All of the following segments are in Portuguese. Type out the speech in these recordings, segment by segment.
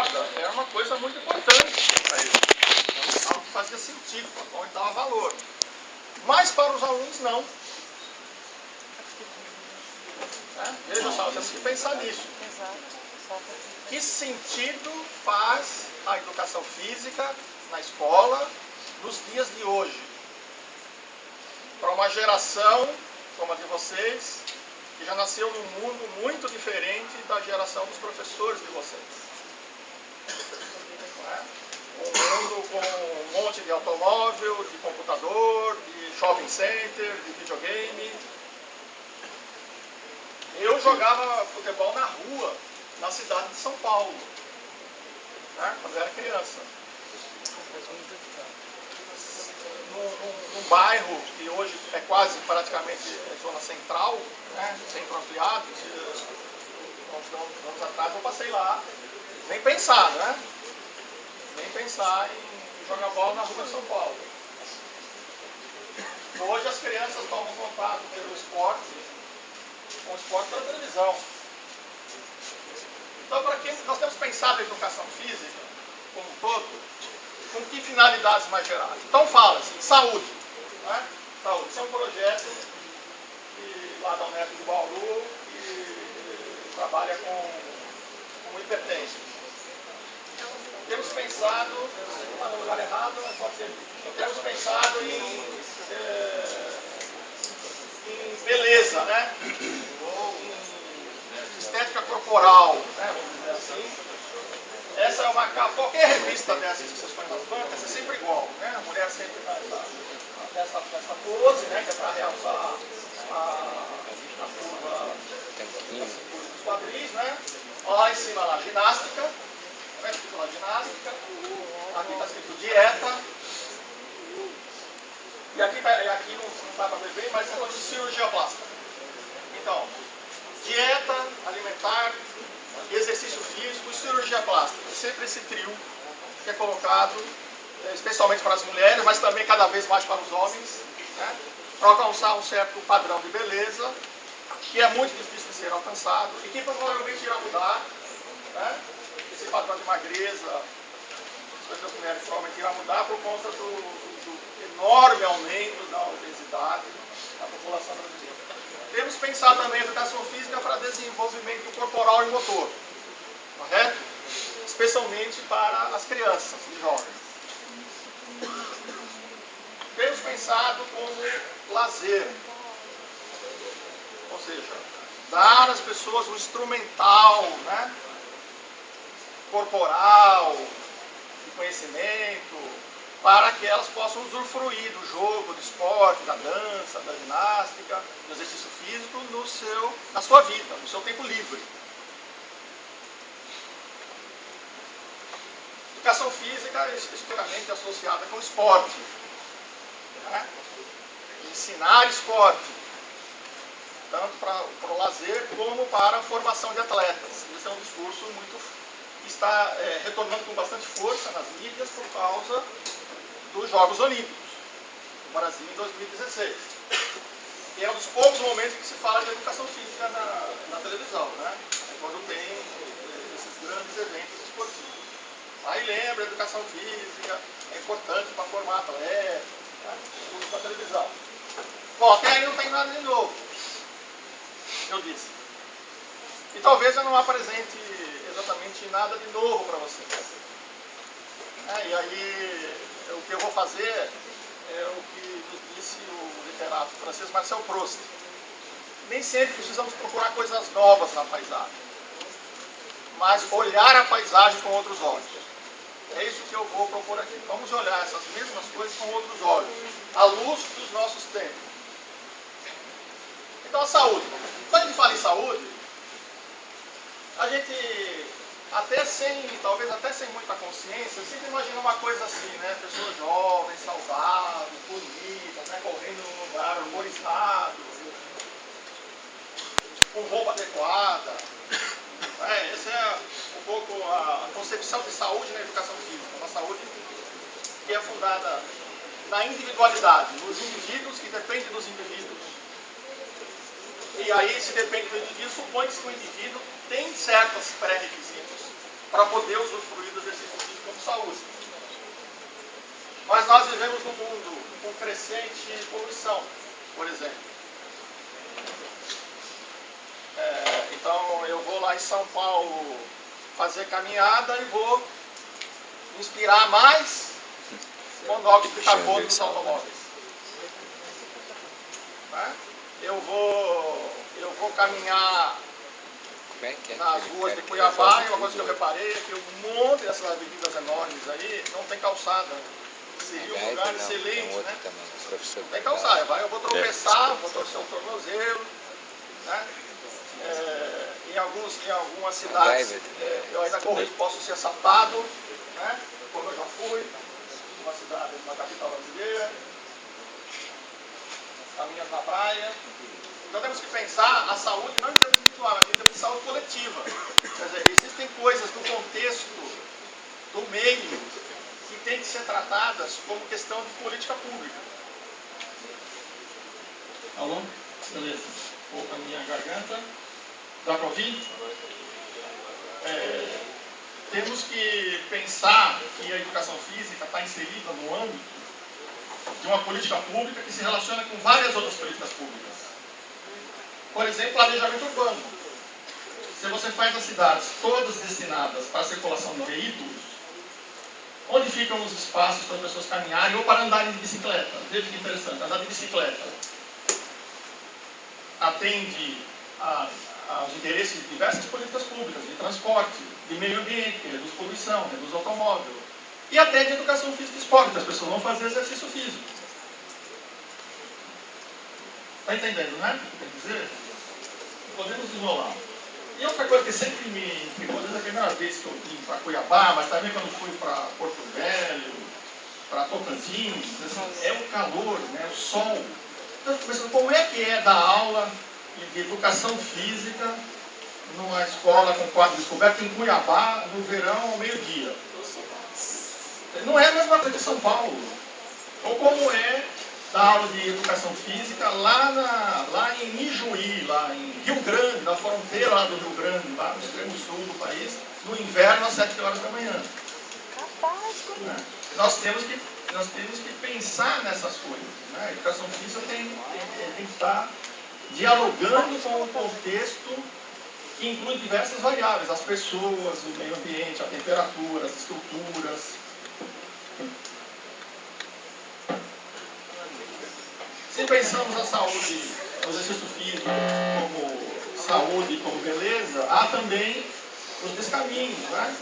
corda era uma coisa muito importante para ele. Era algo que fazia sentido, para qual ele dava valor. Mas para os alunos, não. Veja só, temos que pensar nisso. Que sentido faz a educação física na escola nos dias de hoje? Para uma geração como a de vocês, que já nasceu num mundo muito diferente da geração dos professores de vocês. Um mundo com um monte de automóvel, de computador, de shopping center, de videogame. Eu jogava futebol na rua, na cidade de São Paulo, quando eu era criança. Num bairro que hoje é quase praticamente zona central, centro ampliado, uns anos atrás eu passei lá, nem pensar, nem pensar em jogar bola na rua de São Paulo. Hoje as crianças tomam contato pelo esporte, com o esporte pela televisão. Então, para que nós temos pensado em educação física, como um todo, com que finalidades mais gerais? Então fala-se, saúde. Saúde. Isso é um projeto lá da Unesp de Bauru, que trabalha com hipertensos. Temos pensado, está no lugar errado, mas pode ser. Temos pensado em beleza, ou em estética corporal, vamos dizer assim. Essa é uma capa, qualquer revista dessas que vocês põem nas bancas é sempre igual, A mulher sempre nessa pose, que é para realçar a curva dos quadris, Lá em cima lá, ginástica, escrito lá ginástica, aqui está escrito dieta, e aqui não dá para ver bem, mas é cirurgia plástica. Então, dieta, alimentar, exercício físico e cirurgia plástica. Sempre esse trio que é colocado, especialmente para as mulheres, mas também cada vez mais para os homens, para alcançar um certo padrão de beleza, que é muito difícil de ser alcançado e que provavelmente irá mudar. Esse padrão de magreza, das mulheres provavelmente irá mudar por conta do enorme aumento da obesidade da população brasileira. Temos pensado também em educação física para desenvolvimento corporal e motor, correto? Especialmente para as crianças e jovens. Temos pensado como lazer, ou seja, dar às pessoas um instrumental, corporal, de conhecimento, para que elas possam usufruir do jogo, do esporte, da dança, da ginástica, do exercício físico na sua vida, no seu tempo livre. Educação física é especificamente associada com esporte. Ensinar esporte, tanto para o lazer como para a formação de atletas. Esse é um discurso que está retornando com bastante força nas mídias por causa dos Jogos Olímpicos no Brasil em 2016. E é um dos poucos momentos que se fala de educação física na televisão, É quando tem esses grandes eventos esportivos. Aí lembra, a educação física é importante para formar atleta, tudo na televisão. Bom, até aí não tem nada de novo, eu disse. E talvez eu não apresente exatamente nada de novo para vocês. E aí, o que eu vou fazer é o que nos disse o literato francês Marcel Proust. Nem sempre precisamos procurar coisas novas na paisagem, mas olhar a paisagem com outros olhos. É isso que eu vou propor aqui. Vamos olhar essas mesmas coisas com outros olhos, à luz dos nossos tempos. Então, a saúde. Quando a gente fala em saúde, a gente, talvez até sem muita consciência, sempre imagina uma coisa assim, Pessoas jovens, saudáveis, bonitas, correndo num lugar arborizado, com roupa adequada. Essa é um pouco a concepção de saúde na educação física. Uma saúde que é fundada na individualidade, nos indivíduos, que depende dos indivíduos. E aí, se depende do indivíduo, supõe-se que o indivíduo tem certos pré-requisitos para poder usufruir do exercício físico como saúde. Mas nós vivemos num mundo com crescente poluição, por exemplo. Então eu vou lá em São Paulo fazer caminhada e vou inspirar mais monóxido de carbono dos automóveis. Eu vou caminhar nas ruas de Cuiabá e uma coisa que eu reparei é que um monte dessas avenidas enormes aí não tem calçada. Seria um lugar excelente, né? Não tem calçada. Eu vou tropeçar, vou torcer o tornozelo, né? Em algumas cidades eu ainda posso ser assaltado, né? Como eu já fui, numa cidade, numa capital brasileira, caminhando na praia. Então temos que pensar a saúde não em termos individuais, mas em termos de saúde coletiva. Quer dizer, existem coisas do contexto do meio que têm que ser tratadas como questão de política pública. Alô? Beleza. Vou para a minha garganta. Dá para ouvir? Temos que pensar que a educação física está inserida no âmbito de uma política pública que se relaciona com várias outras políticas públicas. Por exemplo, planejamento urbano. Se você faz as cidades todas destinadas para a circulação de veículos, onde ficam os espaços para as pessoas caminharem ou para andarem de bicicleta? Veja que interessante, andar de bicicleta atende aos interesses de diversas políticas públicas, de transporte, de meio ambiente, que reduz poluição, reduz automóvel, e até de educação física e esporte, as pessoas vão fazer exercício físico. Está entendendo, né? O que eu quero dizer? Podemos desenrolar. E outra coisa que sempre me intrigou, desde a primeira vez que eu vim para Cuiabá, mas também quando fui para Porto Velho, para Tocantins, assim, é o calor, né? O sol. Então eu fico pensando, como é que é dar aula de educação física numa escola com quadro descoberto em Cuiabá, no verão, ao meio-dia? Não é a mesma coisa que São Paulo. Ou como é dar aula de educação física lá em Ijuí, lá em Rio Grande, na fronteira lá do Rio Grande, lá no extremo sul do país, no inverno às 7 horas da manhã. Né? Nós temos que pensar nessas coisas. Né? A educação física tem que estar dialogando com o contexto que inclui diversas variáveis, as pessoas, o meio ambiente, a temperatura, as estruturas. Se pensamos a saúde, o exercício físico como saúde, como beleza, há também os descaminhos, né?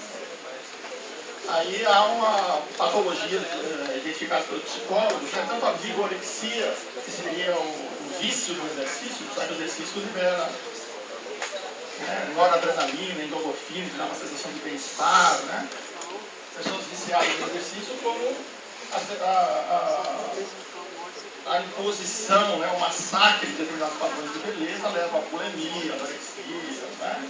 Aí há uma patologia identificada pelos psicólogos, né? Tanto a vigorexia, que seria o vício do exercício, já que o exercício libera noradrenalina, endorfina, que dá uma sensação de bem-estar, né? Pessoas viciadas no exercício, como a imposição, né, o massacre de determinados padrões de beleza leva a bulimia, anorexia, né?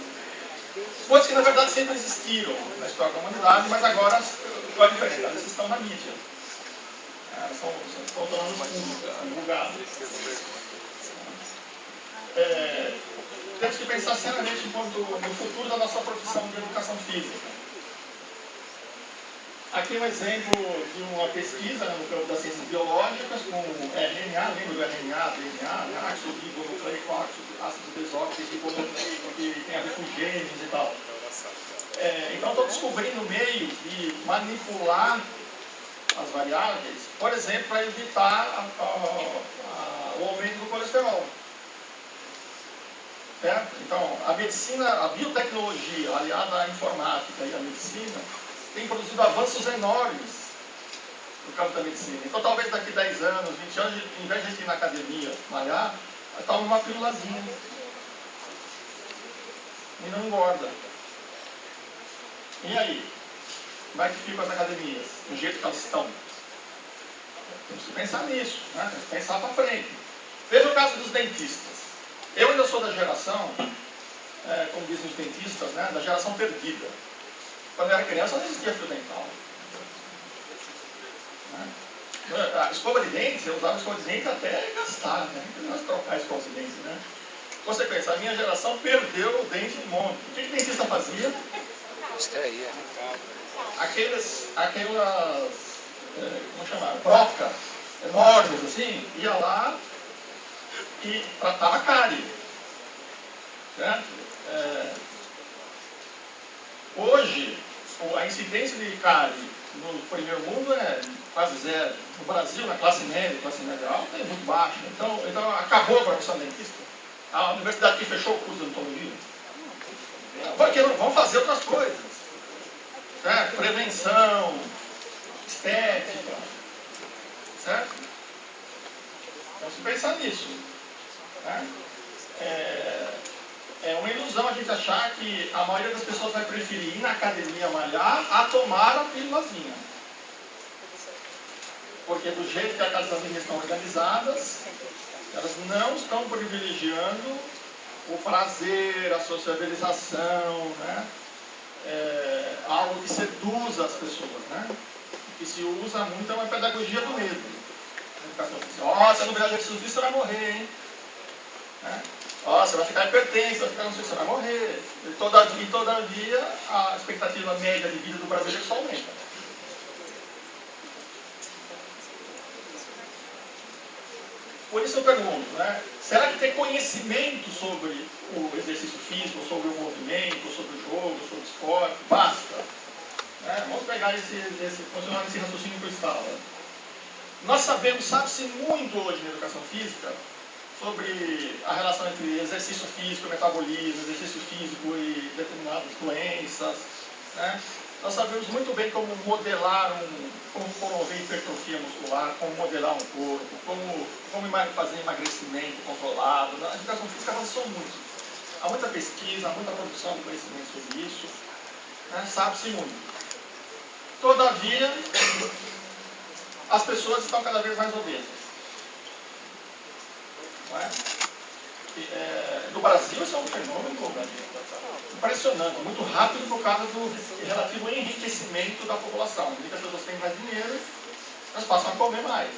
Coisas que na verdade sempre existiram na história da humanidade, mas agora qual é a diferença? Elas estão na mídia. Estão tornando públicas, divulgadas. Temos que pensar seriamente no futuro da nossa profissão de educação física. Aqui um exemplo de uma pesquisa no campo das ciências biológicas com RNA, lembra do RNA, DNA, ácido-ribonucleico, ácido desoxirribonucleico, que tem a ver com genes e tal. Então estou descobrindo meios de manipular as variáveis, por exemplo, para evitar o aumento do colesterol. Certo? Então, a medicina, a biotecnologia, aliada à informática e à medicina, tem produzido avanços enormes no campo da medicina. Então, talvez daqui 10 anos, 20 anos, em vez de a gente ir na academia malhar, toma uma pílulazinha e não engorda. E aí? Como é que ficam as academias? Do jeito que elas estão? Temos que pensar nisso, né? Temos que pensar para frente. Veja o caso dos dentistas. Eu ainda sou da geração, como dizem os dentistas, né, da geração perdida. Quando eu era criança não existia fio dental. Né? A escova de dentes, eu usava escova de dentes até gastar, né? Não trocar a escova de dentes, né? Você pensa, a minha geração perdeu o dente de monte. O que o dentista fazia? aquelas como chamar, brocas enormes, assim, ia lá e tratava cárie. Certo? Hoje, a incidência de cárie no primeiro mundo é quase zero. No Brasil, na classe média alta, é muito baixa. Então acabou a profissão de dentista. A universidade que fechou o curso de odontologia. Porque não vão fazer outras coisas. Certo? Prevenção, estética. Certo? Então, se pensar nisso. Né? É uma ilusão a gente achar que a maioria das pessoas vai preferir ir na academia malhar a tomar a pílulazinha. Porque do jeito que as academias estão organizadas, elas não estão privilegiando o prazer, a sociabilização, né? Algo que seduza as pessoas, né? O que se usa muito é uma pedagogia do medo. Você não virar exercício físico, você vai morrer, hein? Né? Você vai ficar hipertenso, você vai morrer. E todavia, a expectativa média de vida do brasileiro só aumenta. Por isso eu pergunto, né? Será que ter conhecimento sobre o exercício físico, sobre o movimento, sobre o jogo, sobre o esporte, basta? Né? Vamos pegar continuar esse raciocínio que eu estava. Nós sabe-se muito hoje na educação física sobre a relação entre exercício físico, metabolismo, exercício físico e determinadas doenças. Né? Nós sabemos muito bem como modelar, como promover hipertrofia muscular, como modelar um corpo, como fazer emagrecimento controlado. A educação física avançou muito. Há muita pesquisa, há muita produção de conhecimento sobre isso. Né? Sabe-se muito. Todavia, as pessoas estão cada vez mais obesas. Não é? No Brasil, isso é um fenômeno impressionante, muito rápido por causa do relativo enriquecimento da população. À medida que as pessoas têm mais dinheiro, elas passam a comer mais.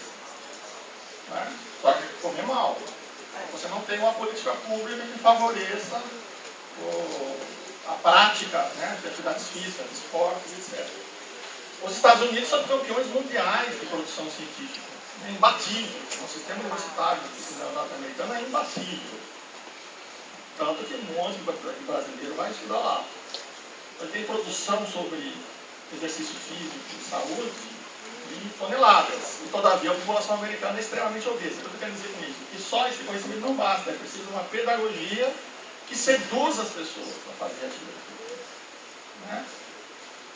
Né? Só que comer mal. Você não tem uma política pública que favoreça a prática, né, de atividades físicas, de esportes, etc. Os Estados Unidos são campeões mundiais de produção científica. É imbatível. O sistema universitário norte-americano é imbatível. Tanto que um monte de brasileiro vai estudar lá. Ele tem produção sobre exercício físico e saúde de toneladas. E todavia a população americana é extremamente obesa. O que eu quero dizer com isso? Que só esse conhecimento não basta. É preciso uma pedagogia que seduza as pessoas para fazer atividade física. Né?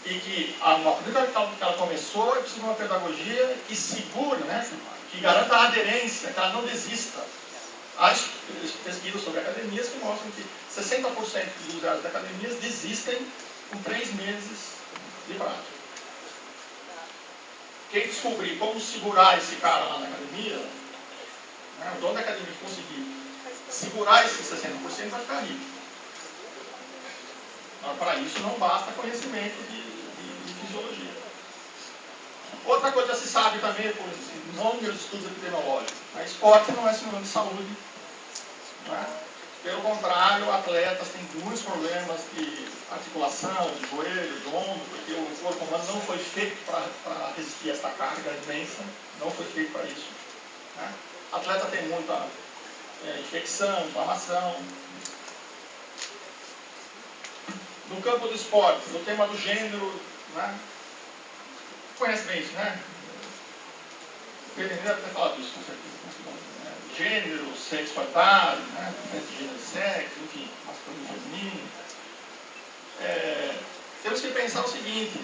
E que a maneira que ela começou é preciso uma pedagogia que segure, né? Que garanta a aderência, que ela não desista. Há pesquisas sobre academias que mostram que 60% dos usuários de academias desistem com 3 meses de prática. Quem descobrir como segurar esse cara lá na academia, né, o dono da academia conseguir segurar esses 60% vai ficar rico. Mas para isso não basta conhecimento de fisiologia. Outra coisa que se sabe também por inúmeros estudos epidemiológicos, a esporte não é sinônimo de saúde. Né? Pelo contrário, atletas têm muitos problemas de articulação, de joelho, de ombro, porque o corpo humano não foi feito para resistir a essa carga imensa, não foi feito para isso. Né? Atleta tem muita infecção, inflamação. No campo do esporte, no tema do gênero, né? Conhece bem isso, né? O Pedro deve ter falado isso, com certeza. Gênero, sexualidade, né? Gênero e sexo, enfim, masculino e feminino. Temos que pensar o seguinte: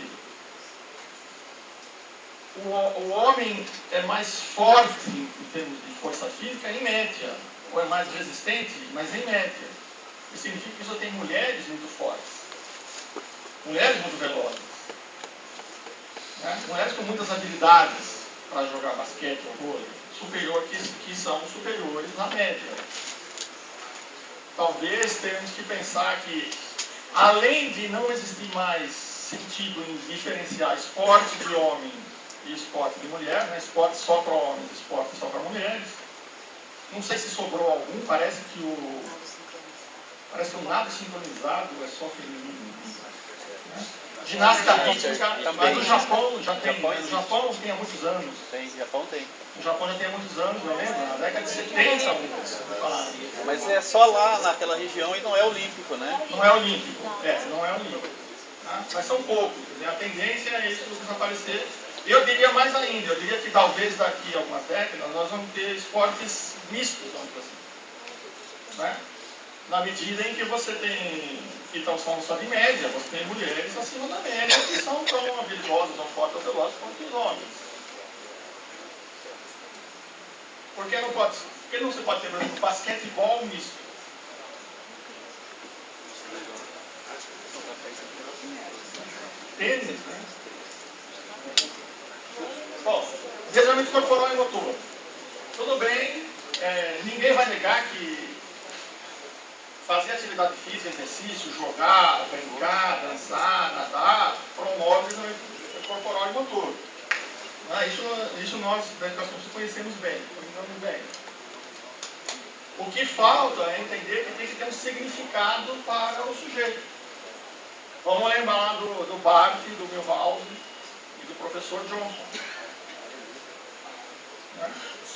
o homem é mais forte em termos de força física em média, ou é mais resistente, mas em média. Isso significa que você tem mulheres muito fortes, mulheres muito velozes, né? Mulheres com muitas habilidades para jogar basquete ou vôlei, que são superiores à média. Talvez tenhamos que pensar que, além de não existir mais sentido em diferenciar esporte de homem e esporte de mulher, né? Esporte só para homens, esporte só para mulheres, não sei se sobrou algum, parece que o nado sincronizado é só feminino. Né? Ginástica rítmica, também. mas no Japão já tem. Japão No Japão tem há muitos anos. Tem, Japão tem. No Japão já tem há muitos anos, eu lembro, na década de 70 muitos falaram. Mas é só lá, naquela região, e não é olímpico, né? Não é olímpico, não é olímpico. Tá? Mas são poucos, a tendência é isso desaparecer. Eu diria mais ainda, eu diria que talvez daqui a algumas décadas nós vamos ter esportes mistos, vamos dizer assim. Né? Na medida em que você tem, que estão falando só de média, você tem mulheres acima da média que são tão habilidosas, tão fortes, tão velozes quanto os homens. Por que não se pode ter, por exemplo, basquetebol misto? Tênis, né? Bom, desenvolvimento corporal e motor. Tudo bem, ninguém vai negar que fazer atividade física, exercício, jogar, brincar, dançar, nadar, promove desenvolvimento corporal e motor. Isso nós da educação conhecemos bem, conhecemos bem. O que falta é entender que tem que ter um significado para o sujeito. Vamos lembrar do Barth, do Milhouse e do professor Johnson.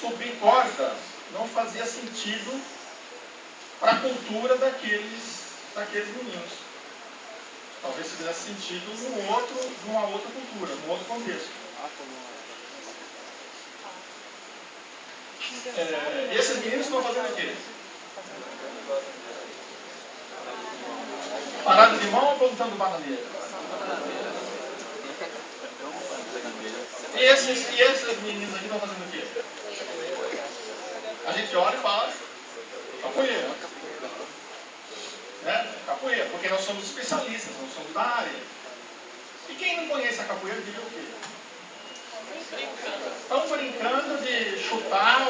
Subir corda não fazia sentido para a cultura daqueles meninos. Talvez fizesse sentido numa outra cultura, num outro contexto. E esses meninos estão fazendo o quê? Parado de mão ou plantando bananeira? E esses meninos aqui estão fazendo o quê? A gente olha e fala, capoeira. Capoeira, porque nós somos especialistas, nós somos da área. E quem não conhece a capoeira diria o quê? Estão brincando de chutar,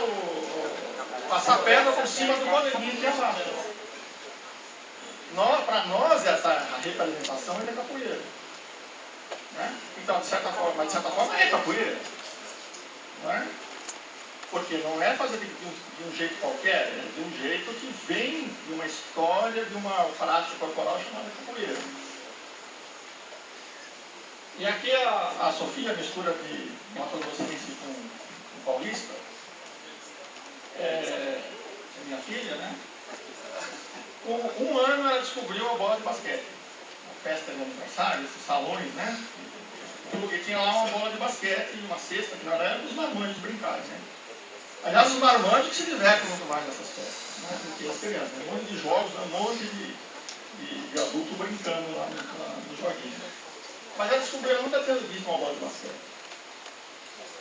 passar a perna por cima do goleirinho que é abaixo. Para nós, essa representação é capoeira. Né? Então, de certa forma é capoeira. Não é? Porque não é fazer de um jeito qualquer, é de um jeito que vem de uma história, de uma prática corporal chamada capoeira. E aqui a Sofia, a mistura de Mato Grossense com paulista, é minha filha, né? Com 1 ano ela descobriu a bola de basquete. Uma festa de aniversário, esses salões, né? E tinha lá uma bola de basquete e uma cesta, que na verdade os marmanjos brincarem, né? Aliás, os marmanjos que se divertem muito mais nessas festas, né? Do que as crianças. Um monte de jogos, um monte de adulto brincando lá no joguinho. Mas ela descobriu, ela nunca tinha visto uma bola de basquete.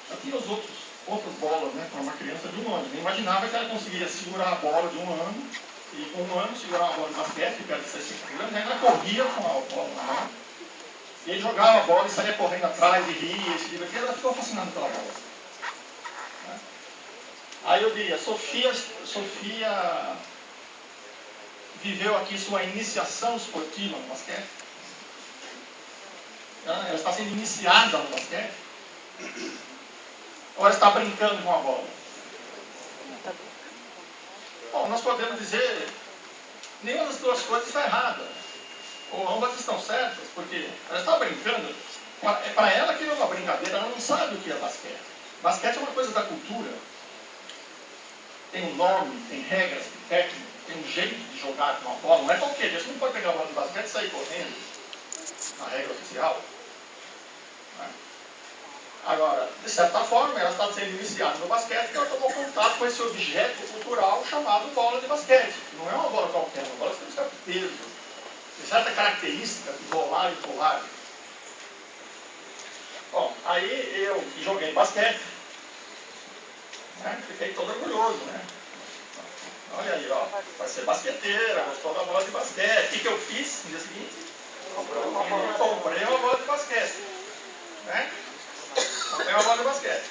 Já tinha outras bolas, né? Para uma criança de 1 ano. Nem imaginava que ela conseguiria segurar a bola de 1 ano. E com 1 ano segurar uma bola de basquete, que era de 6 grande, ela corria com a bola na mão. E ele jogava a bola e saía correndo atrás e ria, e se divertia. Ela ficou fascinada pela bola. Né? Aí eu diria, Sofia viveu aqui sua iniciação esportiva no basquete. Ela está sendo iniciada no basquete. Ou ela está brincando com a bola? Bom, nós podemos dizer, nenhuma das duas coisas está errada. Ou ambas estão certas, porque ela está brincando. Para ela aquilo é uma brincadeira, ela não sabe o que é basquete. Basquete é uma coisa da cultura. Tem um nome, tem regras, tem técnica, tem um jeito de jogar com a bola. Não é qualquer dia, você não pode pegar a bola de basquete e sair correndo. A regra oficial. Né? Agora, de certa forma, ela está sendo iniciada no basquete porque ela tomou contato com esse objeto cultural chamado bola de basquete. Não é uma bola qualquer, é uma bola que tem um certo peso, tem certa característica de rolar e pular. Bom, aí eu que joguei basquete, né, fiquei todo orgulhoso, né? Olha aí, ó, vai ser basqueteira, gostou da bola de basquete. O que eu fiz no dia seguinte? Comprei uma bola de basquete. Né? Comprei uma bola de basquete.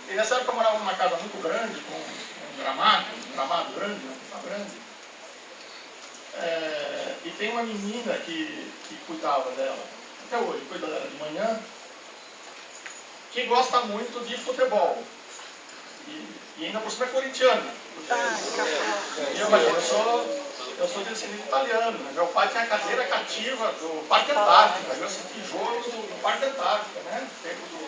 E nessa época eu morava numa casa muito grande, com um gramado grande, uma pista grande. E tem uma menina que cuidava dela, até hoje, cuida dela de manhã, que gosta muito de futebol. E ainda por cima é corintiano. Eu sou Eu sou descendente italiano, né? Meu pai tinha a cadeira cativa do Parque Antártica, eu assisti jogos do Parque Antártica, né? Tempo do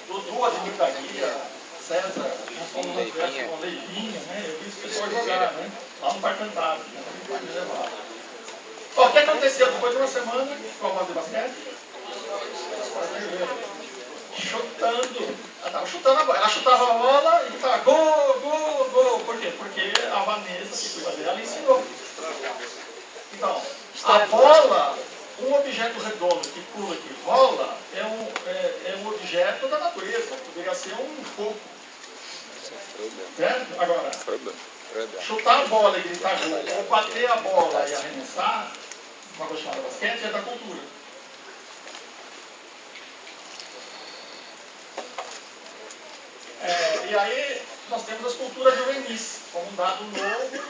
Dudu, Ademir da Guia, César, com Leivinho, né? Eu vi esse pessoal jogar, né? Lá no Parque Antártica, né? Meu pai me levava. Ó, o que aconteceu depois de uma semana com a bola de basquete? Chutando. Ela estava chutando a bola. Ela chutava a bola e gritava gol, gol, gol. Por quê? Porque a Vanessa, que cuida dela, ensinou. Então, a bola, um objeto redondo que pula, que rola, é um objeto da natureza. Poderia ser um coco. Certo? Agora, chutar a bola e gritar gol, ou bater a bola e arremessar, uma coisa chamada basquete, é da cultura. E aí nós temos as culturas juvenis, como um dado novo,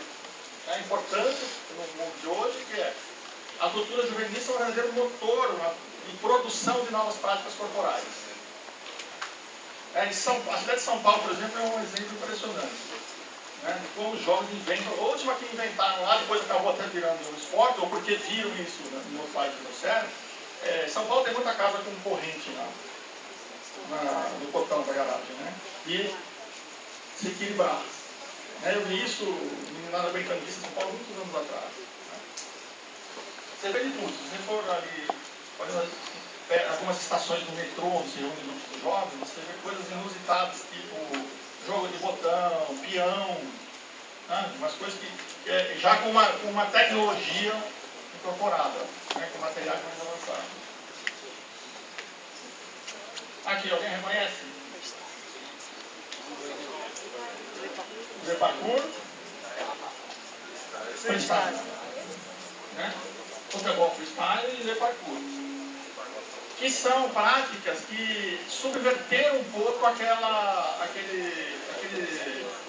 importante no mundo de hoje, que é a cultura juvenil é um verdadeiro motor de produção de novas práticas corporais. A cidade de São Paulo, por exemplo, é um exemplo impressionante. Né, de como os jovens inventam, a última que inventaram lá, depois acabou até virando um esporte, ou porque viram isso no meu pai que trouxeram. São Paulo tem muita casa com corrente no portão da garagem, né? E se equilibrar. Eu vi isso em Nada Brincando disso em São Paulo muitos anos atrás. Né? Você vê de tudo. Se você for ali, algumas estações do metrô, onde se reúne grupos de jovens, você vê coisas inusitadas, tipo jogo de botão, peão, né? Umas coisas que já com uma tecnologia incorporada, né? Com materiais mais avançados. Aqui, alguém reconhece? Le parkour, freestyle, né? Futebol freestyle e le parkour, que são práticas que subverteram um pouco aqueles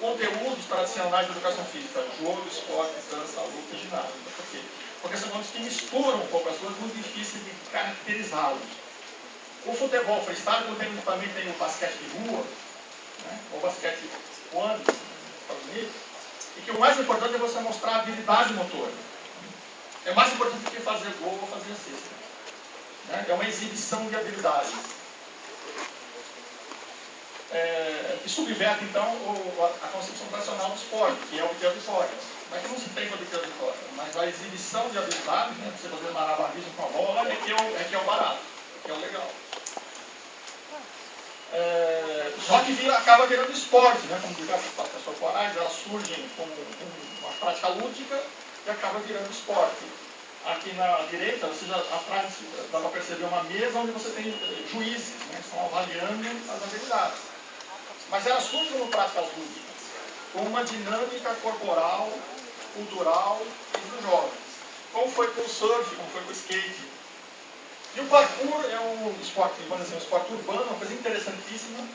conteúdos tradicionais da educação física, jogo, esporte, dança, luta e ginástica. Por quê? Porque são coisas que misturam um pouco as coisas, muito difícil de caracterizá-los. O futebol freestyle, como também tem o basquete de rua, né? O basquete one, e que o mais importante é você mostrar a habilidade motora. É mais importante do que fazer gol ou fazer cesta. Né? É uma exibição de habilidades. Que subverte, então, a concepção tradicional do esporte, que é obter a vitória. Não é que não se tem que obter a vitória, mas a exibição de habilidades, né? Você fazer malabarismo com a bola, é que é o barato, que é o legal. Só que acaba virando esporte, né? Como diversas práticas corporais, elas surgem como uma prática lúdica e acaba virando esporte. Aqui na direita, você já atrás dá para perceber uma mesa onde você tem juízes, né? Que estão avaliando as habilidades. Mas elas surgem como práticas lúdicas, com uma dinâmica corporal, cultural entre os jovens. Como foi com o surf, como foi com o skate. E o parkour é um esporte, vamos dizer, um esporte urbano, uma coisa interessantíssima,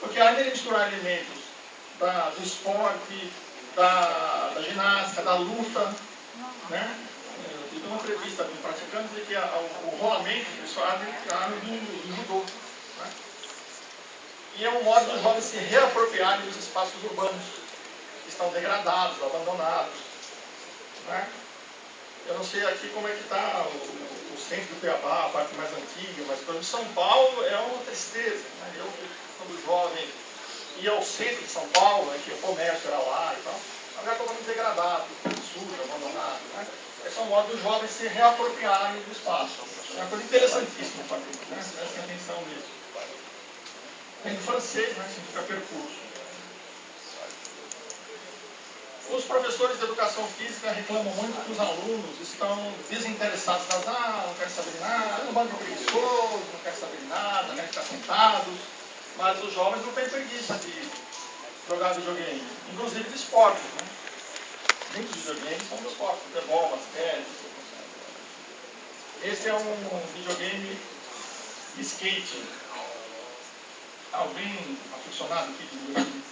porque além de misturar elementos do esporte, da ginástica, da luta, né? Eu tive uma entrevista com praticantes de que o rolamento eles fazem do judô. Né? E é um modo dos jovens se reapropriarem dos espaços urbanos, que estão degradados, abandonados. Né? Eu não sei aqui como é que está o centro do Cuiabá, a parte mais antiga, mas para São Paulo é uma tristeza. Né? Eu, quando jovem, ia ao centro de São Paulo, né, que o comércio era lá e tal, é um lugar totalmente degradado, sujo, abandonado. Né? Esse é um modo dos jovens se reapropriarem do espaço. É uma coisa interessantíssima, né? Prestem atenção nisso. Tem em francês, né, significa percurso. Os professores de educação física reclamam muito que os alunos estão desinteressados nas aulas, não querem saber de nada, não bando de preguiçoso, não querem saber de nada, querem ficar sentados. Mas os jovens não têm preguiça de jogar videogame, inclusive de esporte. Né? Muitos videogames são de esporte, futebol, basquete. Esse é um videogame de skate. Alguém aficionado aqui de videogame?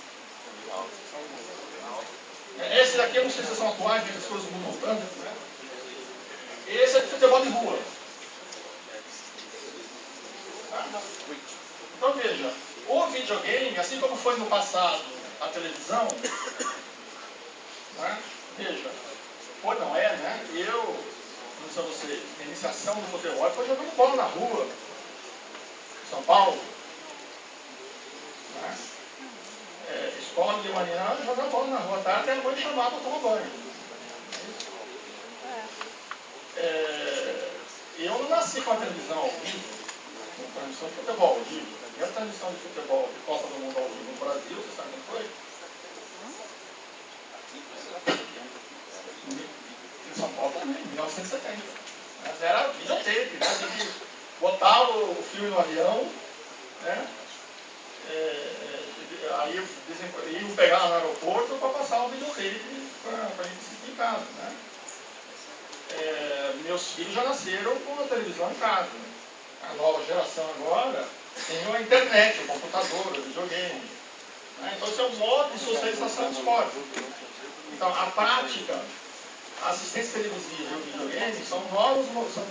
Esse daqui eu não sei se são atuais, porque as coisas mudam tanto. Né? Esse é de futebol de rua. Então veja, o videogame, assim como foi no passado a televisão, né? Veja, Foi, não é, né? Eu, não sei você, na iniciação do futebol, foi jogando bola na rua, em São Paulo. Né? Escola de manhã, jogar bola na rua, à tarde, a mãe chamava para tomar banho. Eu não nasci com a televisão ao vivo, com transmissão de futebol ao vivo. E a transmissão de futebol de Copa do Mundo ao vivo no Brasil, você sabe quando foi? Em São Paulo também, em 1970. Mas era videotape, né? Tinha que botar o filme no avião, né? Aí iam pegar lá no aeroporto para passar o videotape para a gente assistir em casa, né? Meus filhos já nasceram com a televisão em casa. A nova geração agora tem a internet, o computador, o videogame. Né? Então, esse é um modo de socialização do esporte. Então, a prática, a assistência televisiva e o videogame são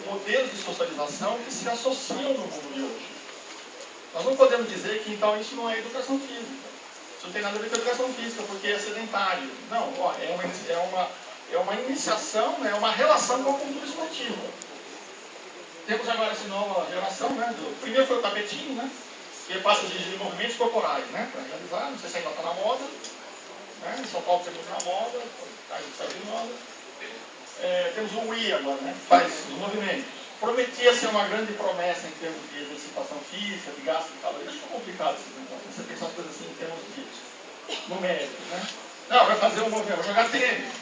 modelos de socialização que se associam no mundo de hoje. Nós não podemos dizer que, então, isso não é educação física. Isso não tem nada a ver com educação física, porque é sedentário. Não, ó, é uma iniciação, né, uma relação com a cultura esportiva. Temos agora essa nova geração, né? Primeiro foi o tapetinho, né? Que passa a exigir movimentos corporais, né? Para realizar, não sei se ainda está na moda. Né? Em São Paulo tem muito na moda, está de moda. Temos o Wii agora, né? Que faz os movimentos. Prometia ser uma grande promessa em termos de exercitação física, de gasto de calorias. Acho que é complicado isso, né? Você pensa as coisas assim em termos de numéricos, né? Não, vai fazer um movimento, vou jogar tênis,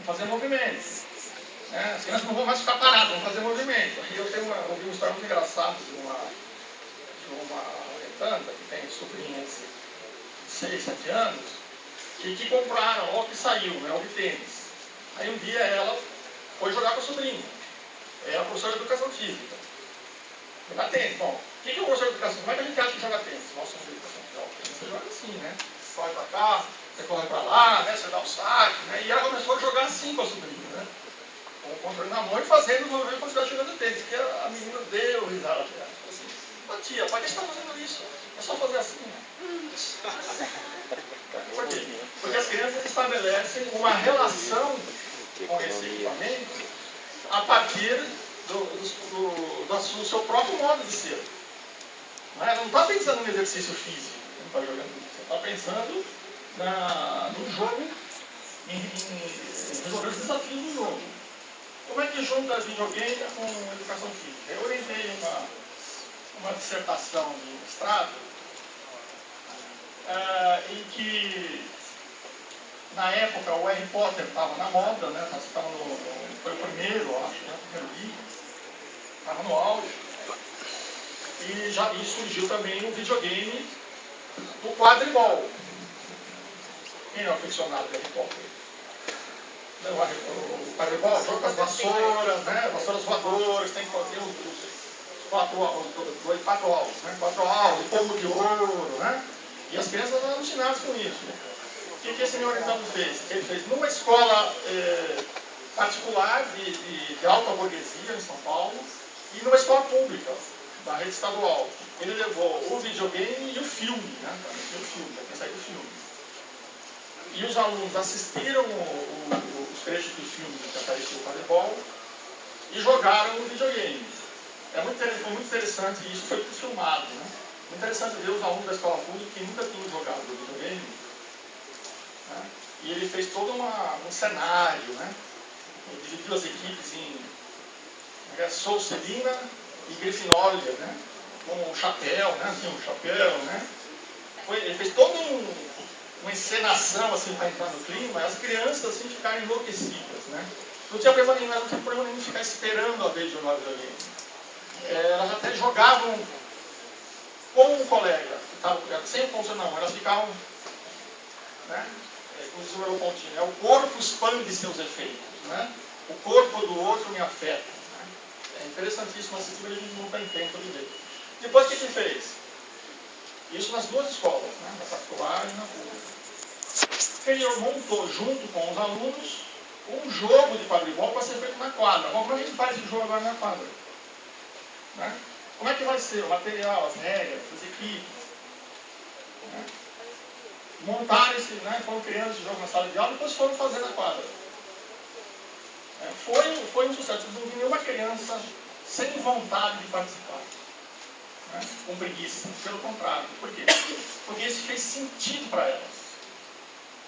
vou fazer movimentos. As crianças não vão mais ficar paradas, vão fazer movimento. Aí eu ouvi uma história muito engraçada de uma orientanda que tem sobrinhas de 6, 7 anos, que compraram, logo que saiu, né, o de tênis. Aí um dia ela foi jogar com a sobrinha. Era professora de educação física. Jogar tênis. Bom, o que é o professor de educação? Como é que a gente acha que joga tênis? Nossa, de educação física. Você joga assim, né? Você corre para cá, você corre para lá, né? Você dá o saque, né? E ela começou a jogar assim com a sobrinha, né? Com o controle na mão e fazendo o movimento como se estivesse jogando tênis. Que a menina deu risada. Assim, tia, para que você está fazendo isso? É só fazer assim, né? Por quê? Porque as crianças estabelecem uma relação com esse equipamento a partir do seu próprio modo de ser. Ela não está pensando no exercício físico, não está jogando isso. Você está pensando no jogo, em resolver os desafios do jogo. Como é que junta videogame com educação física? Eu orientei uma dissertação de mestrado em que, na época, o Harry Potter estava na moda, né? Foi o primeiro, acho, né? O primeiro livro, estava no auge. E surgiu também o videogame do quadribol. Quem é o aficionado do Harry Potter? Não, o quadribol, jogo com as vassouras, né? Vassouras voadoras, tem que fazer os 4 alvos, né? 4 alvos, o pomo de ouro, né? E as crianças eram alucinadas com isso. O que esse meu orientador fez? Ele fez numa escola particular de alta burguesia em São Paulo e numa escola pública da rede estadual. Ele levou o videogame e o filme, né? O filme, tinha saído o filme. E os alunos assistiram os trechos dos filmes que apareceu o quadribol e jogaram o videogame. Foi muito interessante, e isso foi filmado, né? Muito interessante ver os alunos da escola pública que nunca tinham jogado o videogame. Né? E ele fez todo um cenário, né? Ele dividiu as equipes em Sonserina e Grifinória, né? Com um chapéu, né? Assim, um chapéu, né? Ele fez toda uma encenação assim, para entrar no clima, e as crianças assim, ficaram enlouquecidas, né? Não tinha problema nenhum de ficar esperando a vez de jogar videogame. Elas até jogavam com um colega, que estava sem o ponto não, elas ficavam, né? Como diz o Merleau-Ponty, né? O corpo expande seus efeitos, né? O corpo do outro me afeta. Né? É interessantíssimo assistir, mas a gente não tem tempo de ver. Depois o que ele fez? Isso nas duas escolas, né? Na particular e na pública. Ele montou junto com os alunos um jogo de quadribol para ser feito na quadra. Bom, como a gente faz esse jogo agora na quadra? Né? Como é que vai ser o material, as regras, as equipes? Né? Montaram esse, né? Foram criando esse jogo na sala de aula e depois foram fazer na quadra. Foi um sucesso. Eu não vi nenhuma criança sem vontade de participar, né? Com preguiça. Pelo contrário. Por quê? Porque isso fez sentido para elas.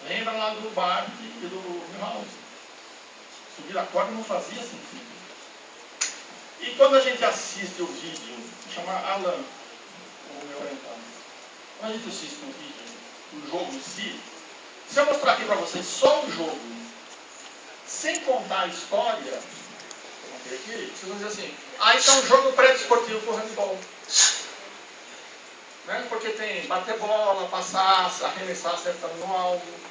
Lembra lá do Bart e do Milhouse. Subir a corda não fazia sentido. E quando a gente assiste o vídeo, chama Alan, o meu orientado, quando a gente assiste um vídeo do jogo em si, se eu mostrar aqui para vocês só o jogo, sem contar a história, aqui, vocês vão dizer assim, isso é um jogo pré-desportivo para o handball. Né? Porque tem bater bola, passar, arremessar, acertar no alvo.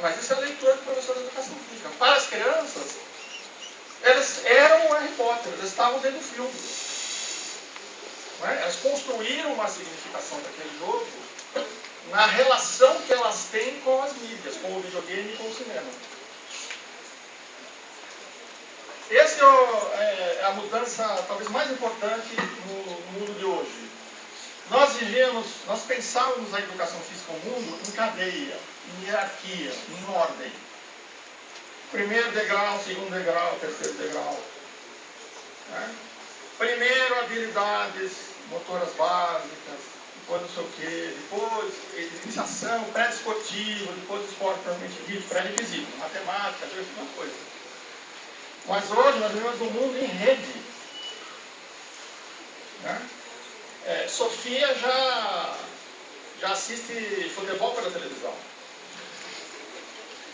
Mas isso é a leitura do professor de educação física. Para as crianças, elas eram o Harry Potter, elas estavam dentro do filme. Elas construíram uma significação daquele jogo na relação que elas têm com as mídias, com o videogame e com o cinema. Essa é a mudança talvez mais importante no mundo de hoje. Nós pensávamos a educação física no mundo em cadeia, em hierarquia, em ordem. Primeiro degrau, segundo degrau, terceiro degrau. Né? Primeiro habilidades motoras básicas, depois não sei o quê, depois iniciação, pré-esportivo, depois esporte propriamente dito, pré-requisito, matemática, uma coisa. Mas hoje nós vivemos num mundo em rede. Né? Sofia já assiste futebol pela televisão.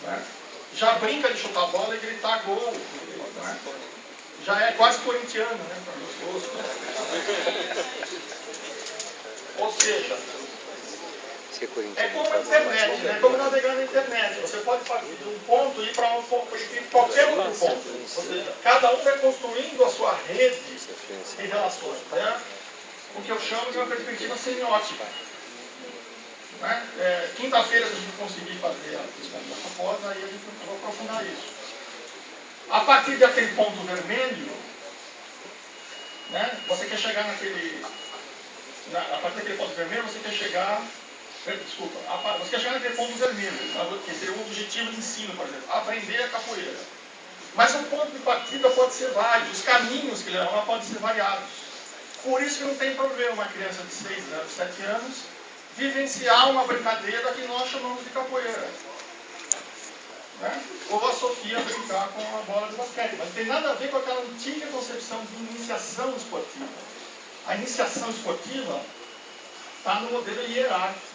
Né? Já brinca de chutar bola e gritar gol. Né? Já é quase corintiano, né? Ou seja, é como a internet, né? É como navegar na internet. Você pode partir de um ponto e ir para qualquer outro ponto. Ou seja, cada um vai construindo a sua rede de relações. Né? O que eu chamo de uma perspectiva semiótica. Né? Quinta-feira, se a gente conseguir fazer a questão dessa pós, aí a gente vai aprofundar isso. A partir daquele ponto vermelho, né, você quer chegar naquele... a partir daquele ponto vermelho, você quer chegar... você quer chegar naquele ponto vermelho, que seria um objetivo de ensino, por exemplo, aprender a capoeira. Mas o ponto de partida pode ser vários, os caminhos que ele leva podem ser variados. Por isso que não tem problema uma criança de 6 anos, 7 anos, vivenciar uma brincadeira que nós chamamos de capoeira. Né? Ou a Sofia brincar com a bola de basquete. Mas não tem nada a ver com aquela antiga concepção de iniciação esportiva. A iniciação esportiva está no modelo hierárquico.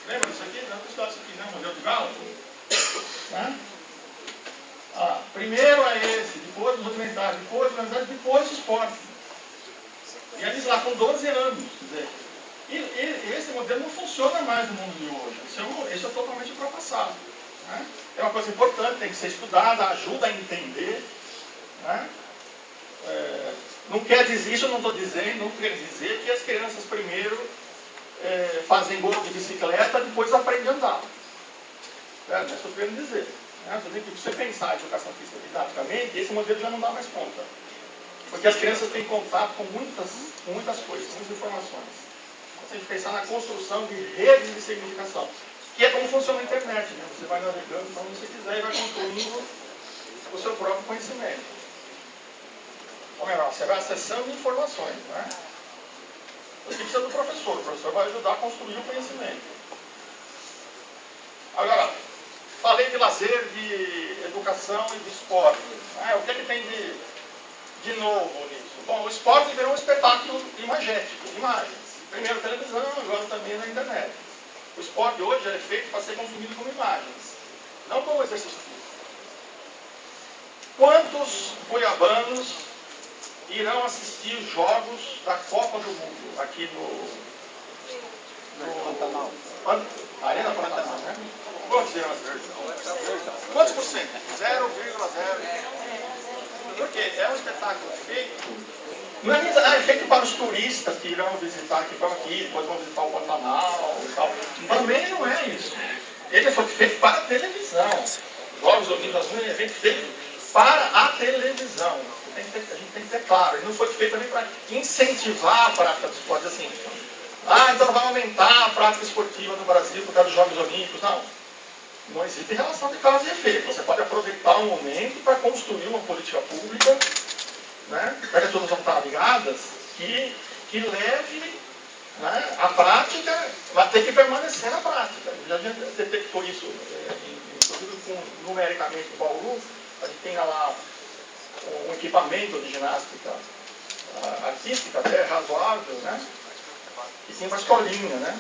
Lembra disso aqui? Não, isso aqui, né? O modelo do Galo. Né? Primeiro é esse, depois os rudimentares, depois os organizados, depois o esporte. E eles lá com 12 anos. Quer dizer, esse modelo não funciona mais no mundo de hoje. Isso é totalmente ultrapassado. Né? É uma coisa importante, tem que ser estudada, ajuda a entender. Né? Não quer dizer, isso eu não estou dizendo, não quer dizer que as crianças primeiro fazem gol de bicicleta, depois aprendem a andar. Não é isso que eu estou querendo dizer. Né? Se você pensar em educação física didaticamente, esse modelo já não dá mais conta. Porque as crianças têm contato com muitas coisas, muitas informações. Você tem que pensar na construção de redes de significação. Que é como funciona a internet, né? Você vai navegando para onde você quiser e vai construindo o seu próprio conhecimento. Ou melhor, você vai acessando informações, né? Você precisa do professor. O professor vai ajudar a construir o conhecimento. Agora, falei de lazer, de educação e de esporte. Né? O que é que tem de novo nisso? Bom, o esporte virou um espetáculo imagético, imagens. Primeiro televisão, agora também na internet. O esporte hoje é feito para ser consumido como imagens, não como exercício físico. Quantos goiabanos irão assistir os jogos da Copa do Mundo aqui no Pantanal? Arena Pantanal, né? Quantos irão assistir? Quantos por cento? 0,0. Porque é um espetáculo feito. Não é feito para os turistas que irão visitar aqui, depois vão visitar o Pantanal e tal. Também não é isso. Ele foi feito para a televisão. Jogos Olímpicos é um evento feito para a televisão. A gente tem que ter claro. Ele não foi feito também para incentivar a prática do esporte. Assim, então vai aumentar a prática esportiva no Brasil por causa dos Jogos Olímpicos. Não. Não existe relação de causa e efeito. Você pode aproveitar um momento para construir uma política pública, né, já que as pessoas vão estar ligadas, que leve, né, a prática, vai ter que permanecer na prática. Já detectou isso, inclusive numericamente no Bauru, a gente tem lá um equipamento de ginástica artística até razoável, né, e tinha uma escolinha, né.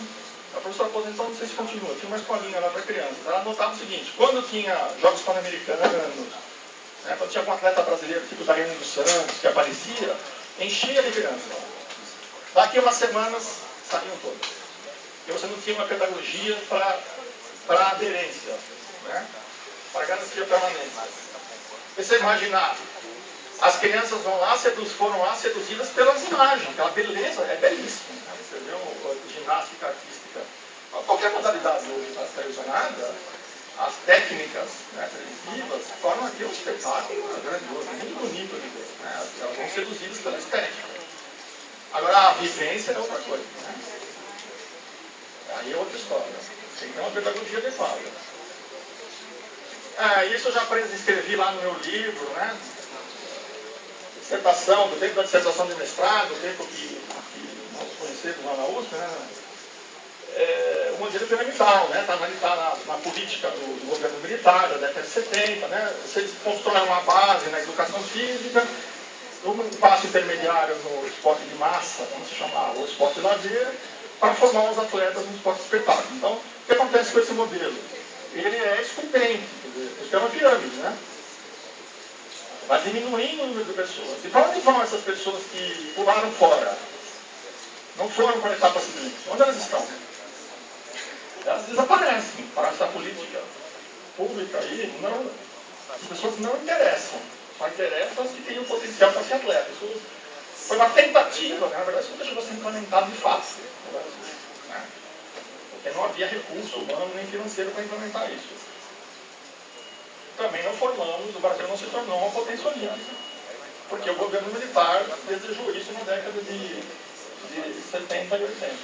A professora aposentou, não sei se continua, tinha uma escolinha lá para crianças. Ela notava o seguinte: quando tinha Jogos Pan-Americanos, né, quando tinha algum atleta brasileiro, tipo Daiane dos Santos, que aparecia, enchia de crianças. Daqui umas semanas, saíam todas. Porque você não tinha uma pedagogia para aderência, né, para garantir a permanência. E você imaginar, as crianças foram lá seduzidas pelas imagens, aquela beleza, é belíssimo. Né? Você vê ginástica artística, qualquer modalidade hoje televisionada, as técnicas, né, televisivas tornam aqui um espetáculo grandioso, muito bonito de ver. Né? Elas vão seduzidas pela estética. Agora, a vivência é outra coisa. Né? Aí é outra história. Tem que ter uma pedagogia adequada. Isso eu já escrevi lá no meu livro, né? Dissertação, do tempo da dissertação de mestrado, do tempo que nós conhecemos lá na USP, né? O modelo piramidal, né? Está na política do governo militar, da década de 70, né? Vocês constroem uma base na educação física, um passo intermediário no esporte de massa, vamos chamar, o esporte de lazer, para formar os atletas no esporte de espetáculo. Então, o que acontece com esse modelo? Ele é esculpente, isso é uma pirâmide, né? Vai diminuindo o número de pessoas. E para onde vão essas pessoas que pularam fora? Não foram para a etapa seguinte. Onde elas estão? Elas desaparecem. Para essa política pública aí, as pessoas não interessam. Só interessam as que têm o potencial para ser atletas. Isso foi uma tentativa, né? Na verdade, isso nunca chegou a ser implementado de fato. Né? Porque não havia recurso humano nem financeiro para implementar isso. Também não formamos, o Brasil não se tornou uma potência olímpica, porque o governo militar desejou isso na década de 70 e 80.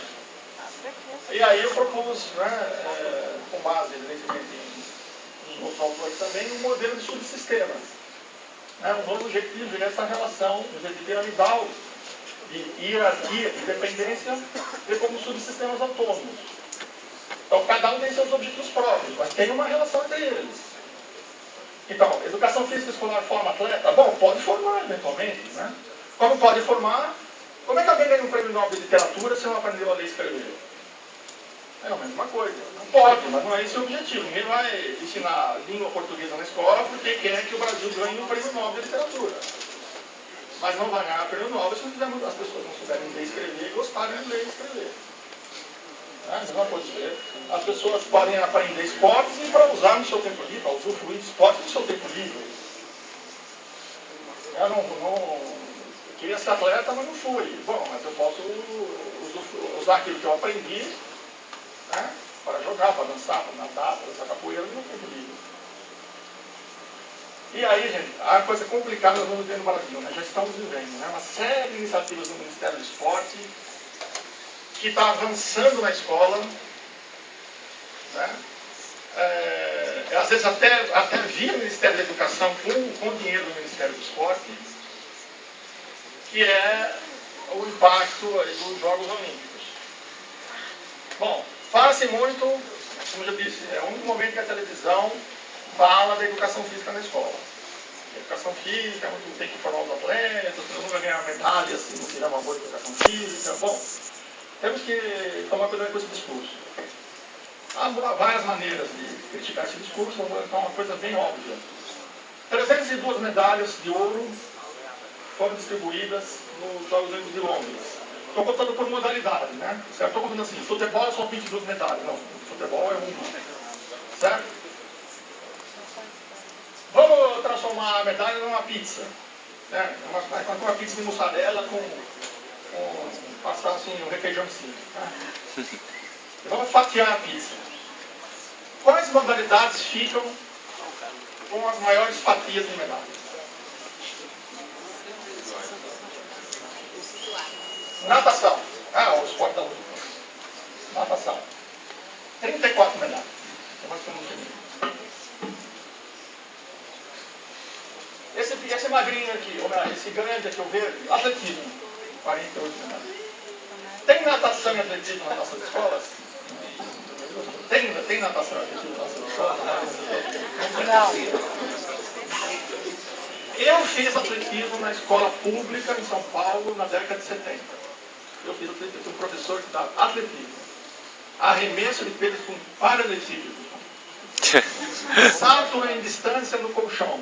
E aí eu propus, né, com base, evidentemente, em outros autores também, um modelo de subsistemas. Né, um novo jeito de ver essa relação, um jeito de piramidal, de hierarquia, de dependência, ver como subsistemas autônomos. Então, cada um tem seus objetivos próprios, mas tem uma relação entre eles. Então, educação física escolar forma atleta? Bom, pode formar eventualmente, né? Como pode formar? Como é que alguém ganha um prêmio Nobel de literatura se não aprendeu a ler e escrever? É a mesma coisa. Não pode, mas não é esse o objetivo. Ninguém vai ensinar língua portuguesa na escola porque quer que o Brasil ganhe um prêmio Nobel de literatura. Mas não vai ganhar prêmio Nobel se as pessoas não souberem ler e escrever e gostarem de ler e escrever. As pessoas podem aprender esportes e para usar no seu tempo livre, para usufruir de esportes no seu tempo livre. Eu não queria ser atleta, mas não fui. Bom, mas eu posso usar aquilo que eu aprendi, né, para jogar, para dançar, para nadar, para dançar capoeira no meu tempo livre. E aí, gente, a coisa complicada nós vamos ver no Brasil, né? Já estamos vivendo, né? Uma série de iniciativas do Ministério do Esporte que está avançando na escola, né? Às vezes até via o Ministério da Educação com o dinheiro do Ministério do Esporte, que é o impacto aí dos Jogos Olímpicos. Bom, fala-se muito, como eu disse, é o único momento que a televisão fala da educação física na escola. A educação física, tem que formar os atletas, todo mundo vai ganhar medalhas se não tiver uma boa educação física. Bom, temos que tomar cuidado com esse discurso. Há várias maneiras de criticar esse discurso, então é uma coisa bem óbvia. 302 medalhas de ouro foram distribuídas nos Jogos Olímpicos de Londres. Estou contando por modalidade, né? Certo? Estou contando assim, futebol são 22 medalhas. Não, futebol é um. Certo? Vamos transformar a medalha numa pizza. Né? Uma pizza de mussarela com passar assim, um requeijão em cima. Né? Vamos fatiar a pizza. Quais modalidades ficam com as maiores fatias de medalhas? Natação. O esporte da luta. Natação. 34 medalhas. É mais comum que magrinho aqui, esse grande aqui, o verde, atletismo, 48 medalhas. Tem natação e atletismo nas nossas escolas? Tem natação e atletismo nas nossas escolas? Não. Eu fiz atletismo na escola pública em São Paulo na década de 70. Eu fiz atletismo, um professor que dava atletismo. Arremesso de pesos com paralelepípedo. Salto em distância no colchão.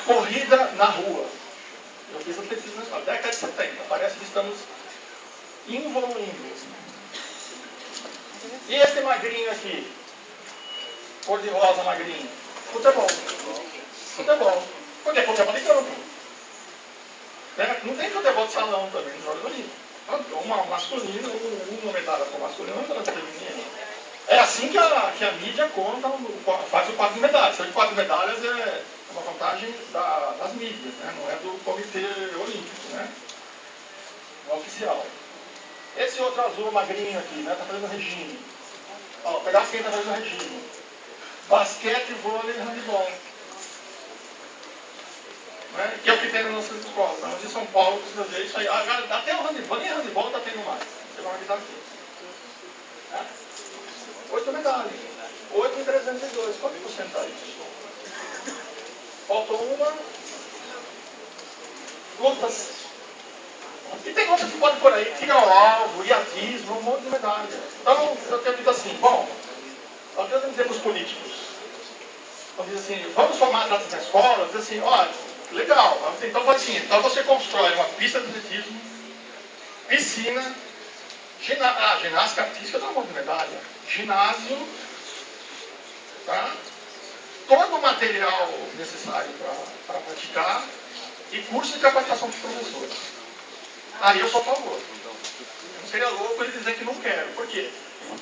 Corrida na rua. Eu fiz atletismo na década de 70. Parece que estamos evoluindo. E esse magrinho aqui? Cor de rosa magrinho. Futebol. Futebol. Porque é futebol de campo. Não tem futebol de salão também, não joga bonito. Uma masculina, uma medalha para o masculino, uma medalha para o feminino. É assim que a mídia conta, faz o quadro de medalhas. O quadro de medalhas é uma vantagem das mídias, né? Não é do Comitê Olímpico, né? Não é oficial. Esse outro azul magrinho aqui, né? Está fazendo regime. Ó, pegar quem está fazendo regime. Basquete, vôlei e handebol. Né? Que é o que tem nas nossas escolas. Mas em São Paulo precisa ver isso aí. Até o handebol, nem handebol está tendo mais. Você vai avisar aqui. 8 medalhas. 8 em 302. Quanto por cento isso? Faltou uma. Lutas. E tem outras que podem por aí. Tiro ao alvo, iatismo, um monte de medalha. Então, eu tenho dito assim, bom, nós temos que dizer para os políticos. Vamos dizer assim, vamos formar atletas na escola, dizer assim, olha, legal, então faz assim, então você constrói uma pista de atletismo, piscina, ginástica artística dá um monte de medalha, ginásio, tá? Todo o material necessário para praticar e curso de capacitação para os professores. Aí eu sou a favor. Não seria louco ele dizer que não quero. Por quê?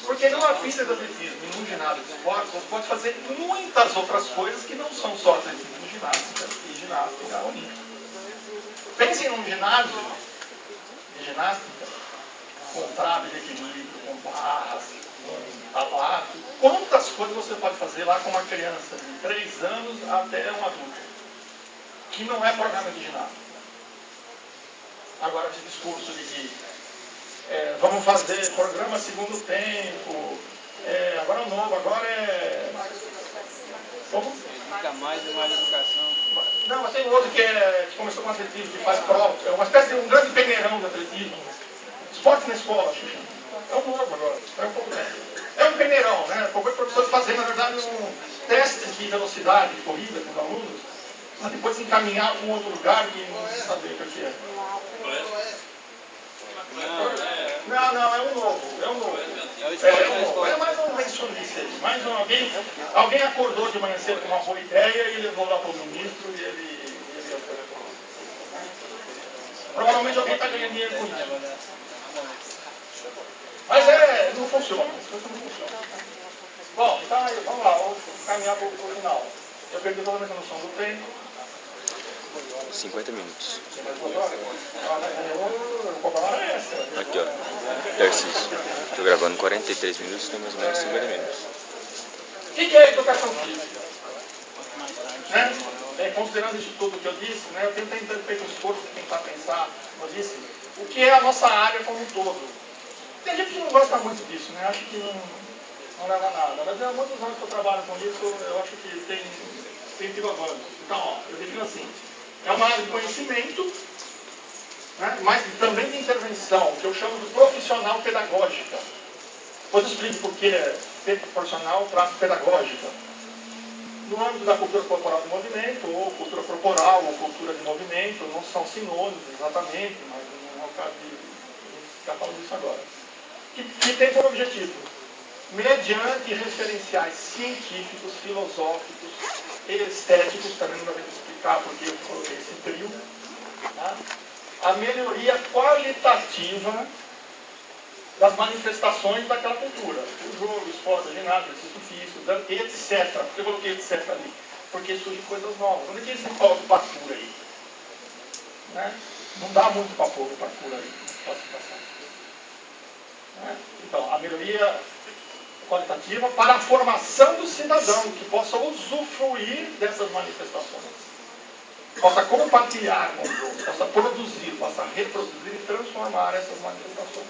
Porque numa pista de atletismo e num ginásio de esporte, você pode fazer muitas outras coisas que não são só atletismo, ginástica olímpica. Pensem num ginásio de ginástica com trave de equilíbrio, com barras, com tabaco. Quantas coisas você pode fazer lá com uma criança de 3 anos até um adulto, que não é programa de ginástica. Agora, esse discurso de que vamos fazer programa segundo tempo, agora é novo, agora é... Como? Fica mais e mais educação. Não, mas tem um outro que começou com atletismo, que faz prova, é uma espécie de um grande peneirão de atletismo. Esporte na escola, acho que chama. É um novo agora, é um pouco tempo. É um peneirão, né? Qualquer professor fazer, na verdade, um teste de velocidade de corrida com os alunos, mas depois encaminhar para um outro lugar e não saber o que é. Não, é um novo. É mais um mencionista aí. Alguém acordou de manhã cedo com uma boa ideia e levou lá para o ministro e ele provavelmente alguém está ganhando dinheiro com isso. Mas não funciona. As coisas não funcionam. Bom, então aí, vamos lá, vamos caminhar para o final. Eu perdi totalmente a noção do tempo. 50 minutos. Aqui, Aqui, ó. Tarcísio. Estou gravando 43 minutos, tem mais ou menos 50 minutos. O que é educação física? Né? Considerando isso tudo que eu disse, né, eu tenho feito um esforço de tentar pensar, como eu disse, o que é a nossa área como um todo. Tem gente que não gosta muito disso, né? Acho que não leva a nada. Mas há muitos anos que eu trabalho com isso, eu acho que tem tido avanços. Então, ó, eu defino assim. É uma área de conhecimento, né, mas também de intervenção, que eu chamo de profissional pedagógica. Depois eu explico por que profissional traz pedagógica. No âmbito da cultura corporal de movimento, ou cultura corporal, ou cultura de movimento, não são sinônimos exatamente, mas não é o caso de ficar falando disso agora. Que tem por objetivo, mediante referenciais científicos, filosóficos e estéticos, também não vai explicar porque eu coloquei esse trio, tá? A melhoria qualitativa das manifestações daquela cultura. O jogo, o esporte, a ginástica, o exercício físico, etc. Por que eu coloquei etc ali? Porque surgem coisas novas. Onde é que eles falam de parkour aí? Né? Não dá muito para pôr o parkour aí. Né? Então, a melhoria qualitativa para a formação do cidadão, que possa usufruir dessas manifestações. possa compartilhar com os outros, possa produzir, possa reproduzir e transformar essas manifestações.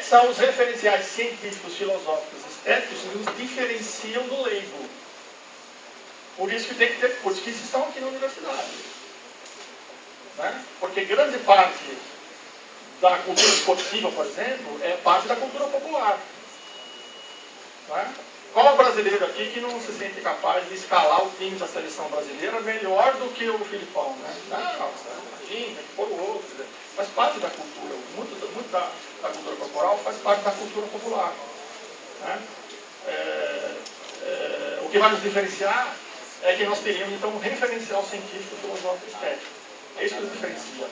São os referenciais científicos, filosóficos e estéticos que nos diferenciam do leigo. Por isso que tem que ter, por isso que estão aqui na universidade. Né? Porque grande parte da cultura esportiva, por exemplo, é parte da cultura popular. Né? Qual brasileiro aqui que não se sente capaz de escalar o time da seleção brasileira melhor do que o Filipão? Né? Não, imagina, que for o outro. Faz parte da cultura. Muito da cultura corporal faz parte da cultura popular. Né? O que vai nos diferenciar é que nós teríamos, então, um referencial científico, filosófico e estético. É isso que nos diferencia.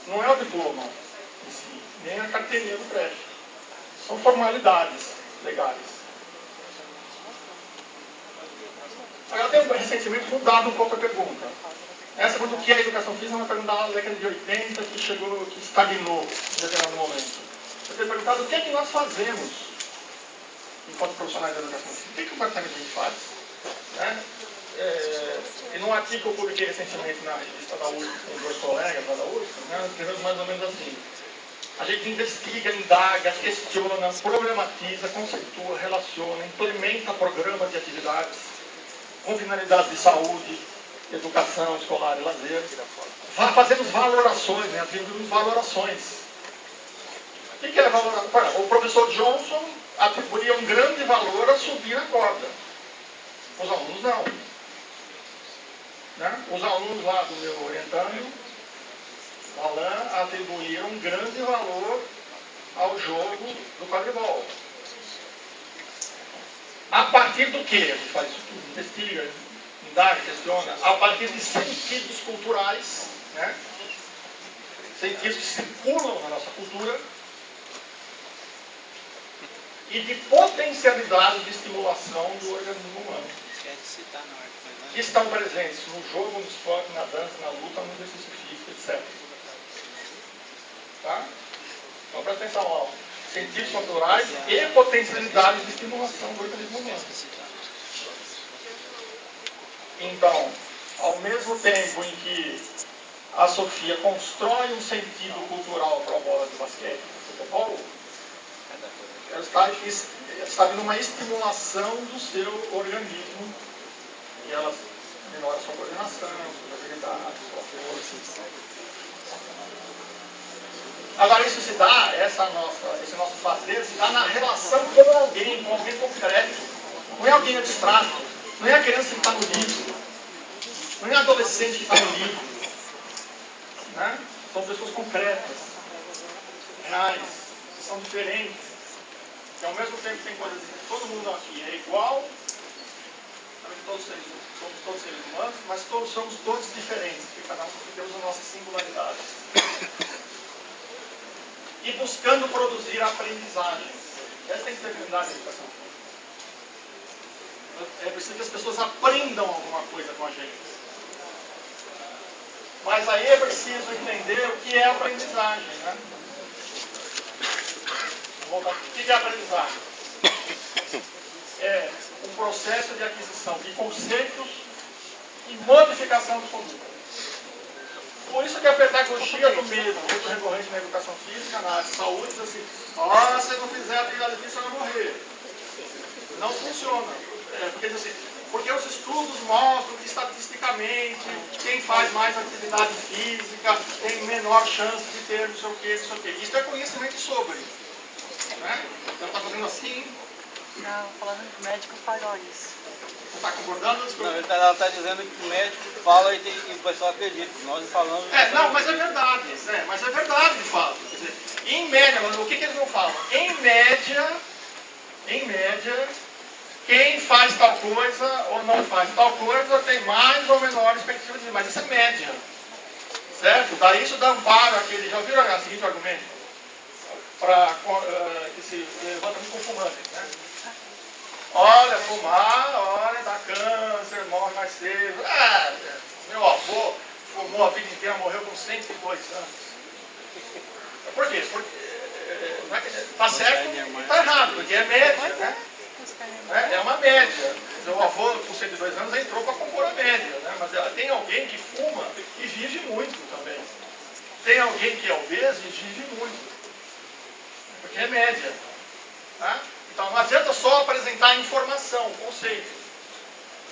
Não é o diploma em si, nem a carteirinha do creche. São formalidades legais. Agora, eu tenho recentemente mudado um pouco a pergunta. Essa pergunta, o que é a educação física, é uma pergunta da década de 80 que estagnou em determinado momento. Eu tenho perguntado o que é que nós fazemos enquanto profissionais da educação física. O que é que o departamento a gente faz? Né? E num artigo que eu publiquei recentemente na revista da USP com dois colegas lá da USP, né, escrevemos mais ou menos assim. A gente investiga, indaga, questiona, problematiza, conceitua, relaciona, implementa programas de atividades com finalidades de saúde, educação escolar e lazer. Fazemos valorações, né, atribuímos valorações. O que é valoração? O professor Johnson atribuía um grande valor a subir a corda. Os alunos não. Né? Os alunos lá do meu orientando, Alain, atribuíram um grande valor ao jogo do quadribol. A partir do que? A gente faz isso tudo, investiga, indaga, questiona. A partir de sentidos culturais, né? Sentidos que circulam na nossa cultura, e de potencialidade de estimulação do organismo humano. Que estão presentes no jogo, no esporte, na dança, na luta, no exercício físico, etc. Tá? Então presta atenção, ó. Sentidos culturais e potencialidades de estimulação do organismo humano. Então, ao mesmo tempo em que a Sofia constrói um sentido cultural para a bola de basquete e futebol, ela está vindo uma estimulação do seu organismo e ela melhora sua coordenação, sua habilidade, sua força. Agora isso se dá, esse nosso fazer, se dá na relação com alguém concreto. Não é alguém abstrato, não é a criança que está no livro, não é a adolescente que está no livro. Né? São pessoas concretas, reais, que são diferentes. Que ao mesmo tempo tem coisas que todo mundo aqui é igual, somos todos seres humanos, mas somos todos diferentes, porque cada um temos a nossa singularidade. E buscando produzir aprendizagem. Essa é a integridade da educação. É preciso que as pessoas aprendam alguma coisa com a gente. Mas aí é preciso entender o que é aprendizagem, né? O que é aprendizagem? É um processo de aquisição de conceitos e modificação de conduta. Por isso que a pedagogia do medo, muito recorrente na educação física, na área de saúde, diz assim, se você não fizer atividade física, você vai morrer. Não funciona. Porque os estudos mostram que, estatisticamente, quem faz mais atividade física tem menor chance de ter não sei o que, não sei o que. Isso é conhecimento sobre. Né? Então está fazendo assim. Não, falando que o médico falou isso. Você está concordando? Não, ela está dizendo que o médico fala e o pessoal acredita. Nós falamos. Não, mas é verdade. Né? Mas é verdade, de fato. Quer dizer, em média, o que eles não falam? Em média, quem faz tal coisa ou não faz tal coisa tem mais ou menor expectativa de vida. Mas isso é média. Certo? Daí isso dá amparo àquele. Já ouviram o seguinte argumento? Que se levanta muito com fumantes, né? Olha, fumar, dá câncer, morre mais cedo. Meu avô fumou a vida inteira, morreu com 102 anos. Por quê? Porque está certo e está errado, porque é média, né? É uma média. dizer, o avô com 102 anos entrou para compor a média, né? Mas tem alguém que fuma e vive muito também. Tem alguém que é obeso e vive muito. Porque é média. Tá? Então não adianta só apresentar informação, conceito.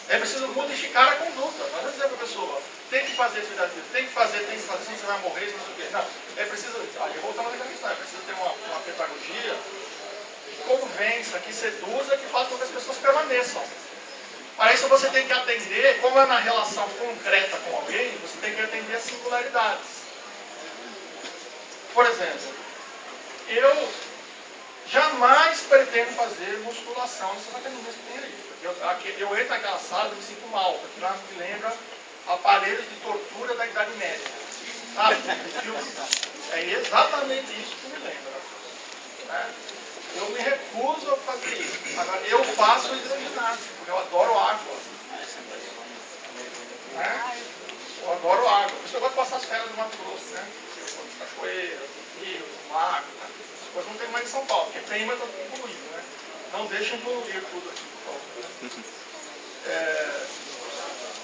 É preciso modificar a conduta. Não adianta dizer para a pessoa, tem que fazer atividade física, tem que fazer, senão você vai morrer, não sei o quê. Não, é preciso, aí voltamos naquela questão, é preciso ter uma pedagogia que convença, que seduza, que faça com que as pessoas permaneçam. Para isso você tem que atender, como é na relação concreta com alguém, você tem que atender as singularidades. Por exemplo, eu jamais pretendo fazer musculação nessas academias que tem aí. Eu entro naquela sala e me sinto mal, porque lá me lembra aparelhos de tortura da Idade Média. Sabe? É exatamente isso que me lembra. Né? Eu me recuso a fazer isso. Agora, eu faço hidroginástica, porque eu adoro água. Né? Eu adoro água. Por isso eu gosto de passar as férias no Mato Grosso, né? Cachoeira, rio, lago, né? As coisas não tem mais em São Paulo, porque tem, mas está tudo poluído, né? Não deixem poluir tudo aqui.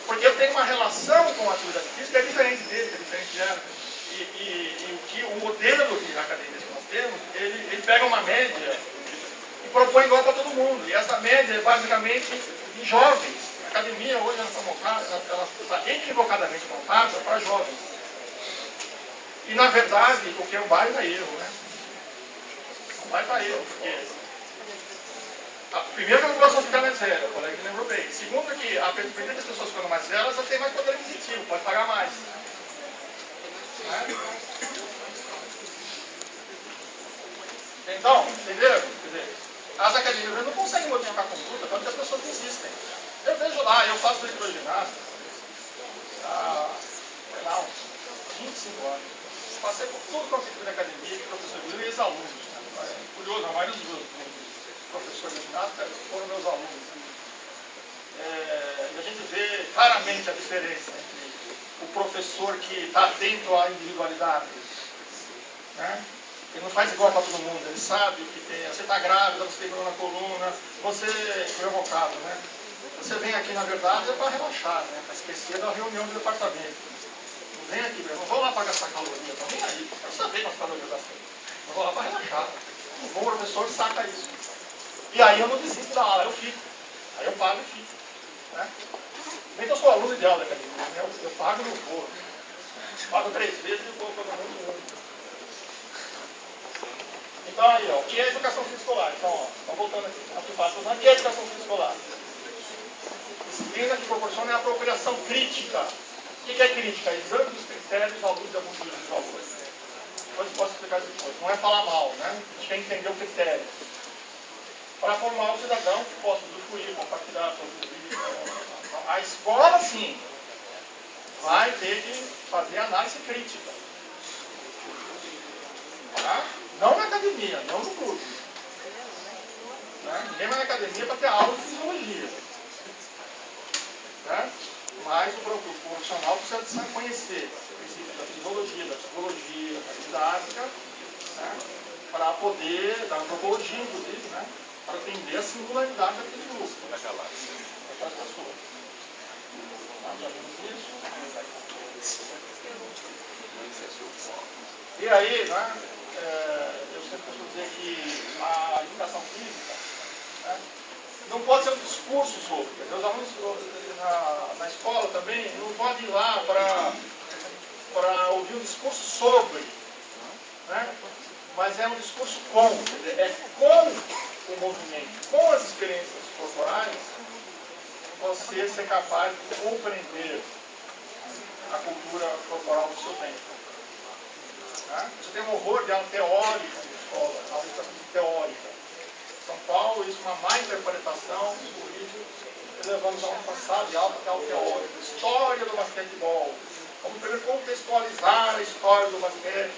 Porque eu tenho uma relação com a atividade física que é diferente dele, que é diferente dela. E o modelo de academia que nós temos, ele pega uma média e propõe igual para todo mundo. E essa média é basicamente de jovens. A academia hoje ela está montada, ela está equivocadamente montada para jovens. E na verdade, o que é um baita erro, né? Um baita erro, porque primeiro que a população fica mais velha, o colega lembrou bem. Segundo que a partir das pessoas ficando mais velhas, elas têm mais poder aquisitivo, pode pagar mais. Né? Então, entenderam? As academias não conseguem modificar a conduta, tanto que as pessoas desistem. Eu vejo lá, eu faço hidroginástica há, sei lá, uns 25 anos. Passei por tudo quanto tipo de academia, de professor e ex-alunos. Né? É curioso, a maioria dos professores de ginástica foram meus alunos. E a gente vê claramente a diferença entre o professor que está atento à individualidade, né? Ele não faz igual para todo mundo, ele sabe o que tem. Você está grávida, você tem problema na coluna, você foi evocado, né? Você vem aqui, na verdade, é para relaxar, né? Para esquecer da reunião do departamento. Não vem aqui, não vou lá para gastar caloria, não vem aí, eu quero saber quantas calorias eu gastei. Eu vou lá para relaxar. O bom professor saca isso. E aí eu não desisto da aula, eu fico. Aí eu pago e fico. Né? Nem que eu sou aluno ideal da academia, né? Eu pago e não vou. Pago 3 vezes e vou todo mundo. Então aí, ó, o que é educação física escolar? Então, ó, voltando aqui, o que é educação física escolar? Disciplina que proporciona a apropriação crítica. O que é crítica? Exame dos critérios à luz da multidão dos valores. Depois eu posso explicar depois. Não é falar mal, né? A gente tem que entender o critério. Para formar o cidadão que possa usufruir, compartilhar, produzir. A escola, sim, vai ter que fazer análise crítica. Tá? Não na academia, não no curso. Né? Ninguém vai na academia para ter aula de fisiologia. Né? Mas o profissional precisa conhecer o princípio da fisiologia, da psicologia, da didática, né? Para poder, da antropologia, inclusive, né? Para atender a singularidade daquele grupo, daquelas pessoas. Já vimos isso? E aí, né? Eu sempre costumo dizer que a educação física, né, não pode ser um discurso sobre. Os alunos na escola também não podem ir lá para ouvir um discurso sobre, né, mas é um discurso com, é com o movimento, com as experiências corporais, você ser capaz de compreender a cultura corporal do seu tempo. Você tem um horror de aula teórica na escola, aula teórica. São Paulo, isso é uma má interpretação do currículo, levamos a uma passada de aula que é aula teórica. História do basquetebol. Vamos primeiro contextualizar a história do basquete.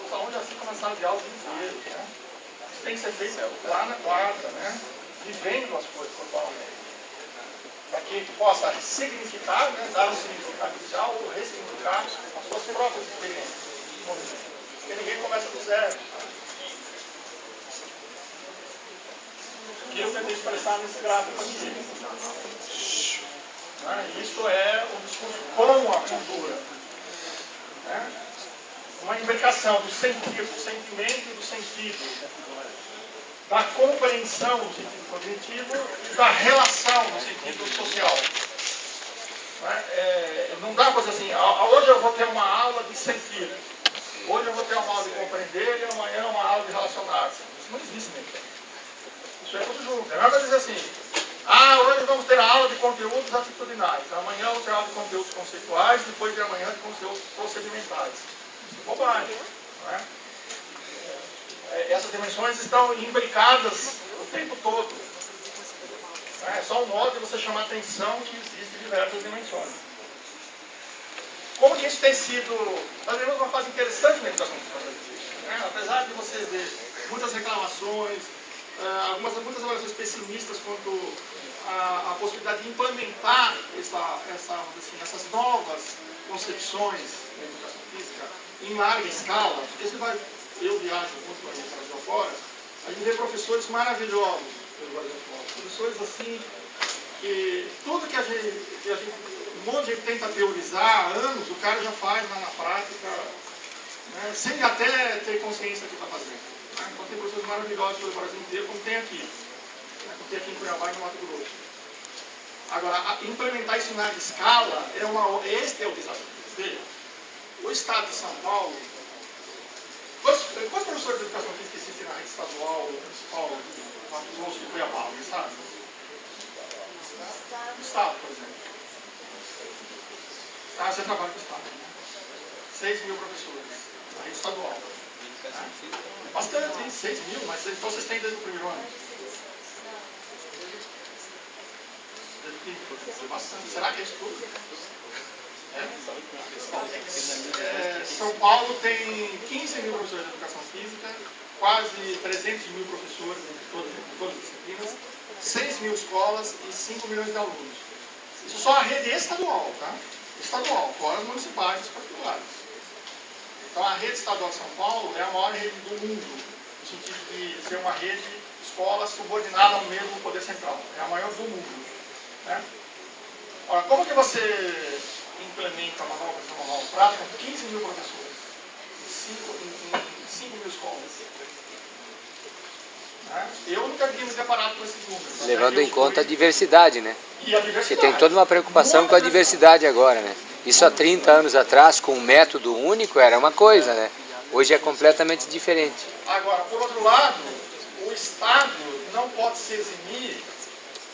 Os alunos já ficam na sala de aula o dia inteiro. Né? Isso tem que ser feito lá na quadra, né? Vivendo as coisas corporalmente. Para que possa significar, né? Dar um significado inicial ou ressignificar as suas próprias experiências. Porque ninguém começa do zero. que eu tentei expressar nesse gráfico aqui. Isso é o discurso com a cultura. Uma imbricação do sentido, do sentimento e do sentido, da compreensão no sentido cognitivo e da relação no sentido social. Não dá para dizer assim, hoje eu vou ter uma aula de sentir, hoje eu vou ter uma aula de compreender e amanhã uma aula de relacionar-se. Isso não existe, né? Isso é tudo junto. É melhor dizer assim, hoje vamos ter a aula de conteúdos atitudinais, amanhã vamos ter a aula de conteúdos conceituais, depois de amanhã de conteúdos procedimentais. Isso é bobagem, não é? Essas dimensões estão imbricadas o tempo todo. É só um modo de você chamar a atenção que existem diversas dimensões. Como que isso tem sido... Nós vivemos uma fase interessante na educação brasileira. Apesar de você ver muitas reclamações, muitas avaliações pessimistas quanto à possibilidade de implementar essas novas concepções da educação física em larga escala, porque eu viajo muito para o Brasil fora, a gente vê professores maravilhosos pelo Brasil fora. Professores assim, que tudo que a gente um monte de gente tenta teorizar há anos, o cara já faz lá na prática, né, sem até ter consciência do que está fazendo. Né? Então tem professores maravilhosos pelo Brasil inteiro, como tem aqui. Como tem aqui em Cuiabá e no Mato Grosso. Agora, implementar isso em larga escala, este é o desafio. Veja, o Estado de São Paulo, quantos professores de educação física existem na rede estadual, municipal, do Mato Grosso e Cuiabá, alguém sabe? O Estado, por exemplo. Você trabalha com o Estado, né? 6 mil professores na rede estadual. É bastante, hein? 6 mil, mas então vocês têm desde o primeiro ano. Bastante. Será que é isso tudo? São Paulo tem 15 mil professores de educação física, quase 300 mil professores de todas as disciplinas, 6 mil escolas e 5 milhões de alunos. Isso só a rede estadual, tá? Estadual, fora as municipais e as particulares. Então a rede estadual de São Paulo é a maior rede do mundo, no sentido de ser uma rede de escola subordinada ao mesmo poder central. É a maior do mundo. Né? Ora, como que você implementa uma nova prática com 15 mil professores em 5 mil escolas? Né? Eu nunca tinha me deparado com esses números. Levando em conta a diversidade, né? E a diversidade. Porque tem toda uma preocupação com a diversidade agora, né? Isso há 30 anos atrás, com um método único, era uma coisa, né? Hoje é completamente diferente. Agora, por outro lado, o Estado não pode se eximir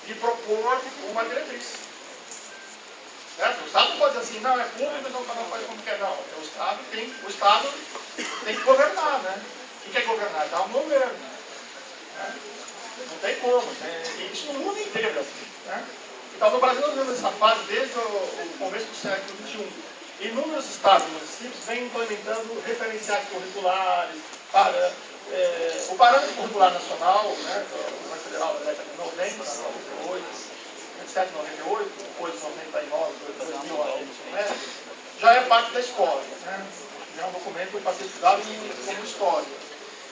de propor uma diretriz. Certo? O Estado não pode dizer assim, não, é público, então cada um faz como quer. Não, o Estado tem que governar, né? O que é governar? Dar um governo. Né? Não tem como. Isso no mundo inteiro é assim. Né? Então, no Brasil, nós vemos essa fase desde o começo do século XXI. Inúmeros estados e municípios vêm implementando referenciais curriculares, o parâmetro curricular nacional, né, do Governo Federal da década de 90, 98, 97, 98, depois de 99, 2000, a ensino médio, já é parte da história. Né? É um documento para ser estudado como história.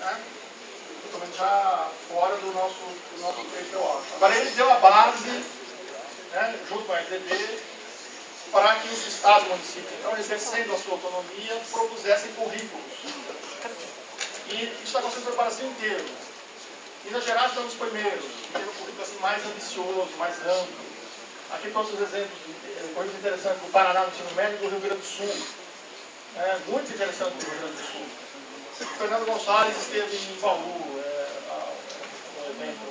Né? Documento já fora do nosso PPO. Agora, ele deu a base, né, junto com a RDB, para que os estados e municípios, então, exercendo a sua autonomia, propusessem currículos. E isso está acontecendo no Brasil inteiro. Minas Gerais está nos primeiros, que tem um currículo assim, mais ambicioso, mais amplo. Aqui todos os exemplos, coisas interessantes do Paraná, no ensino médio, e do Rio Grande do Sul. Muito interessante do Rio Grande do Sul. O Fernando Gonçalves esteve em Bauru, no evento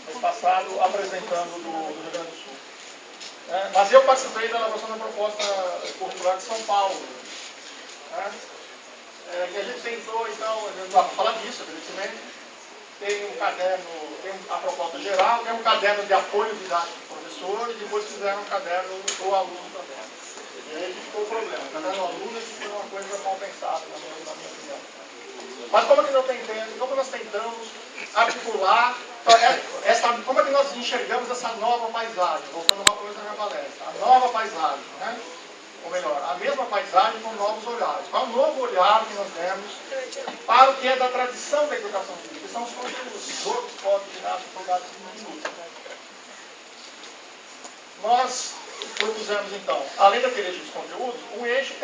mês passado, apresentando do Rio Grande do Sul. Mas eu participei da elaboração da proposta curricular de São Paulo. E a gente tentou, então, não dá para falar disso, evidentemente. Tem um caderno, tem a proposta geral, tem um caderno de apoio didático do professor e depois fizeram um caderno para o aluno também. E aí ficou o problema. O caderno do aluno foi uma coisa mal pensada, na minha opinião. Mas como nós tentamos articular, como é que nós enxergamos essa nova paisagem? Voltando uma coisa na minha palestra. A nova paisagem, né? Ou melhor, a mesma paisagem com novos olhares. Qual é o novo olhar que nós temos para o que é da tradição da educação física? são os conteúdos. Os outros podem virar divulgados em minuto. Nós propusemos, então, além daquele eixo dos conteúdos, um eixo temático.